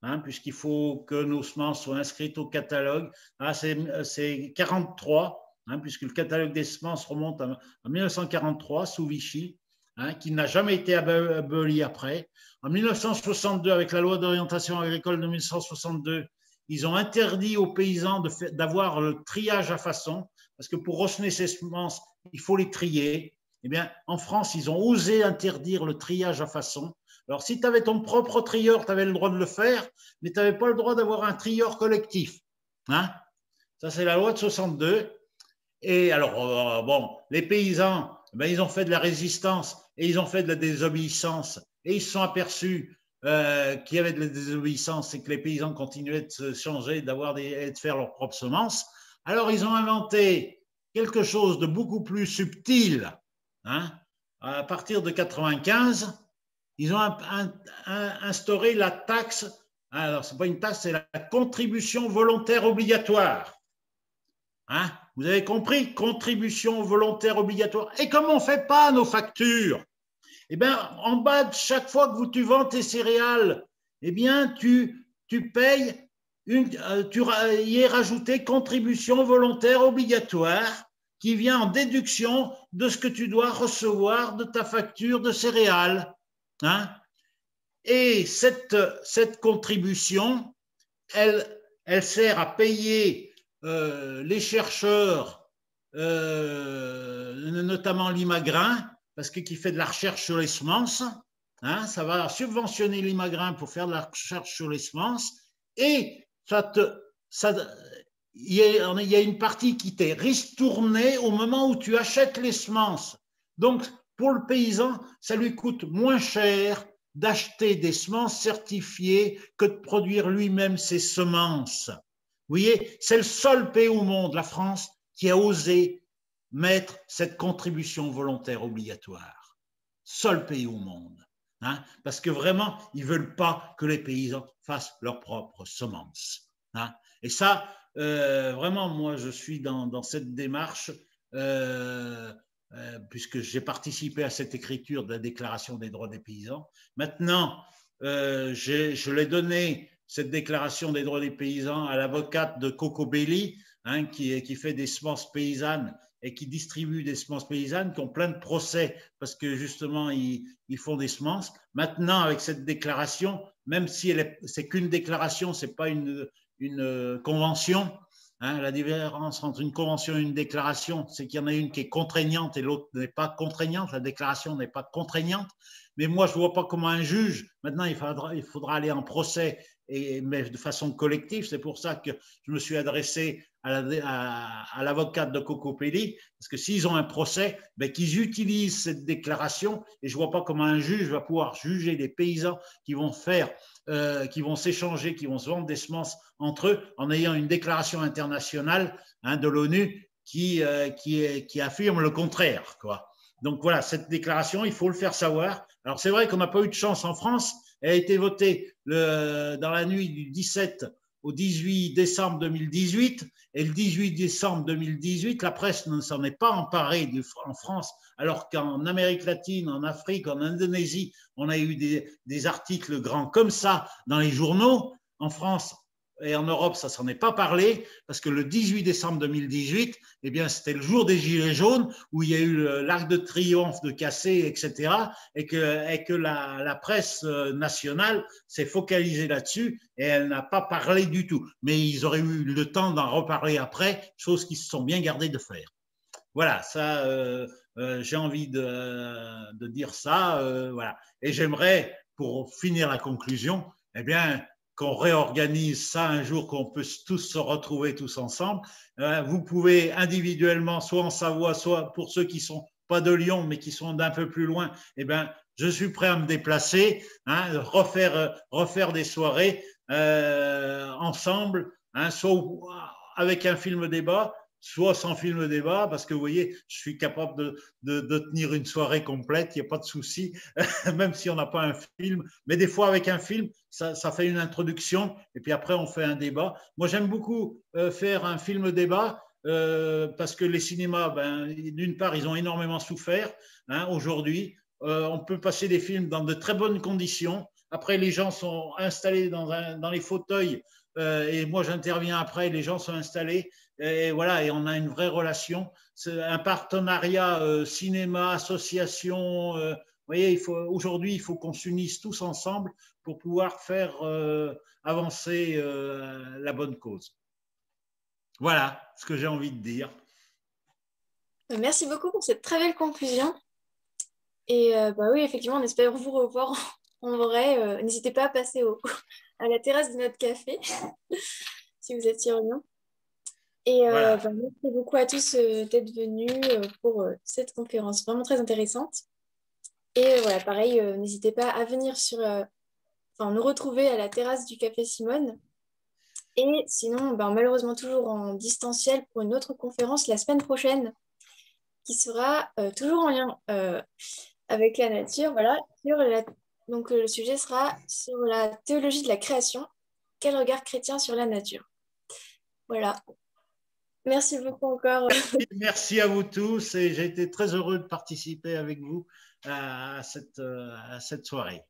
hein, puisqu'il faut que nos semences soient inscrites au catalogue, hein, c'est 43, hein, puisque le catalogue des semences remonte à 1943 sous Vichy, hein, qui n'a jamais été aboli après. En 1962, avec la loi d'orientation agricole de 1962, ils ont interdit aux paysans d'avoir le triage à façon, parce que pour ressemer ces semences, il faut les trier. Eh bien, en France, ils ont osé interdire le triage à façon. Alors, si tu avais ton propre trieur, tu avais le droit de le faire, mais tu n'avais pas le droit d'avoir un trieur collectif. Hein? Ça, c'est la loi de 62. Et alors, bon, les paysans, ben, ils ont fait de la résistance et ils ont fait de la désobéissance. Et ils se sont aperçus qu'il y avait de la désobéissance et que les paysans continuaient de se changer, et de faire leurs propres semences. Alors, ils ont inventé quelque chose de beaucoup plus subtil. Hein? À partir de 1995, ils ont instauré la taxe. Alors, ce n'est pas une taxe, c'est la contribution volontaire obligatoire. Hein? Vous avez compris? Contribution volontaire obligatoire. Et comme on ne fait pas nos factures, eh bien, en bas de chaque fois que tu vends tes céréales, eh bien, tu payes, tu y es rajouté contribution volontaire obligatoire qui vient en déduction de ce que tu dois recevoir de ta facture de céréales. Hein? Et cette contribution, elle sert à payer les chercheurs, notamment l'Imagrain, parce qui fait de la recherche sur les semences. Hein, ça va subventionner l'Imagrain pour faire de la recherche sur les semences. Et il y a une partie qui t'est ristournée au moment où tu achètes les semences. Donc, pour le paysan, ça lui coûte moins cher d'acheter des semences certifiées que de produire lui-même ses semences. Vous voyez, c'est le seul pays au monde, la France, qui a osé mettre cette contribution volontaire obligatoire. Seul pays au monde. Hein, parce que vraiment, ils ne veulent pas que les paysans fassent leurs propres semences. Hein. Et ça, vraiment, moi, je suis dans cette démarche, puisque j'ai participé à cette écriture de la Déclaration des droits des paysans. Maintenant, je l'ai donné, cette Déclaration des droits des paysans, à l'avocate de Coco Belli, hein, qui fait des semences paysannes et qui distribue des semences paysannes, qui ont plein de procès parce que justement, ils font des semences. Maintenant, avec cette déclaration, même si c'est qu'une déclaration, ce n'est pas une convention, hein, la différence entre une convention et une déclaration, c'est qu'il y en a une qui est contraignante et l'autre n'est pas contraignante. La déclaration n'est pas contraignante. Mais moi, je ne vois pas comment un juge, maintenant, il faudra aller en procès, mais de façon collective. C'est pour ça que je me suis adressé à l'avocate de Coco Belli, parce que s'ils ont un procès, ben, qu'ils utilisent cette déclaration, et je ne vois pas comment un juge va pouvoir juger des paysans qui vont s'échanger, qui vont se vendre des semences entre eux, en ayant une déclaration internationale, hein, de l'ONU qui affirme le contraire, quoi. Donc voilà, cette déclaration, il faut le faire savoir. Alors c'est vrai qu'on n'a pas eu de chance en France, elle a été votée dans la nuit du 17 au 18 décembre 2018, et le 18 décembre 2018, la presse ne s'en est pas emparée en France, alors qu'en Amérique latine, en Afrique, en Indonésie, on a eu des articles grands comme ça dans les journaux. En France et en Europe, ça s'en est pas parlé, parce que le 18 décembre 2018, eh bien, c'était le jour des Gilets jaunes, où il y a eu l'Arc de Triomphe de Cassé, etc., et que la presse nationale s'est focalisée là-dessus, et elle n'a pas parlé du tout. Mais ils auraient eu le temps d'en reparler après, chose qu'ils se sont bien gardés de faire. Voilà, ça, j'ai envie de dire ça, voilà. Et j'aimerais, pour finir la conclusion, eh bien, qu'on réorganise ça un jour, qu'on peut tous se retrouver tous ensemble. Vous pouvez individuellement, soit en Savoie, soit pour ceux qui sont pas de Lyon, mais qui sont d'un peu plus loin, eh bien, je suis prêt à me déplacer, hein, refaire des soirées ensemble, hein, soit avec un film débat, soit sans film débat, parce que vous voyez, je suis capable de tenir une soirée complète, il n'y a pas de souci, même si on n'a pas un film. Mais des fois, avec un film, ça fait une introduction, et puis après, on fait un débat. Moi, j'aime beaucoup faire un film débat, parce que les cinémas, d'une part, ils ont énormément souffert, hein, aujourd'hui. On peut passer des films dans de très bonnes conditions. Après, les gens sont installés dans les fauteuils, et moi, j'interviens après, les gens sont installés. Et voilà, et on a une vraie relation. C'est un partenariat cinéma, association. Vous voyez, aujourd'hui, il faut qu'on s'unisse tous ensemble pour pouvoir faire avancer la bonne cause. Voilà ce que j'ai envie de dire. Merci beaucoup pour cette très belle conclusion. Et oui, effectivement, on espère vous revoir en vrai. N'hésitez pas à passer à la terrasse de notre café si vous êtes sur Lyon. Et Voilà. merci beaucoup à tous d'être venus pour cette conférence vraiment très intéressante. Et voilà, pareil, n'hésitez pas à venir nous retrouver à la terrasse du Café Simone. Et sinon, malheureusement toujours en distanciel pour une autre conférence la semaine prochaine, qui sera toujours en lien avec la nature. Voilà, donc le sujet sera sur la théologie de la création. Quel regard chrétien sur la nature? Voilà. Merci beaucoup encore. Merci à vous tous, et j'ai été très heureux de participer avec vous à cette soirée.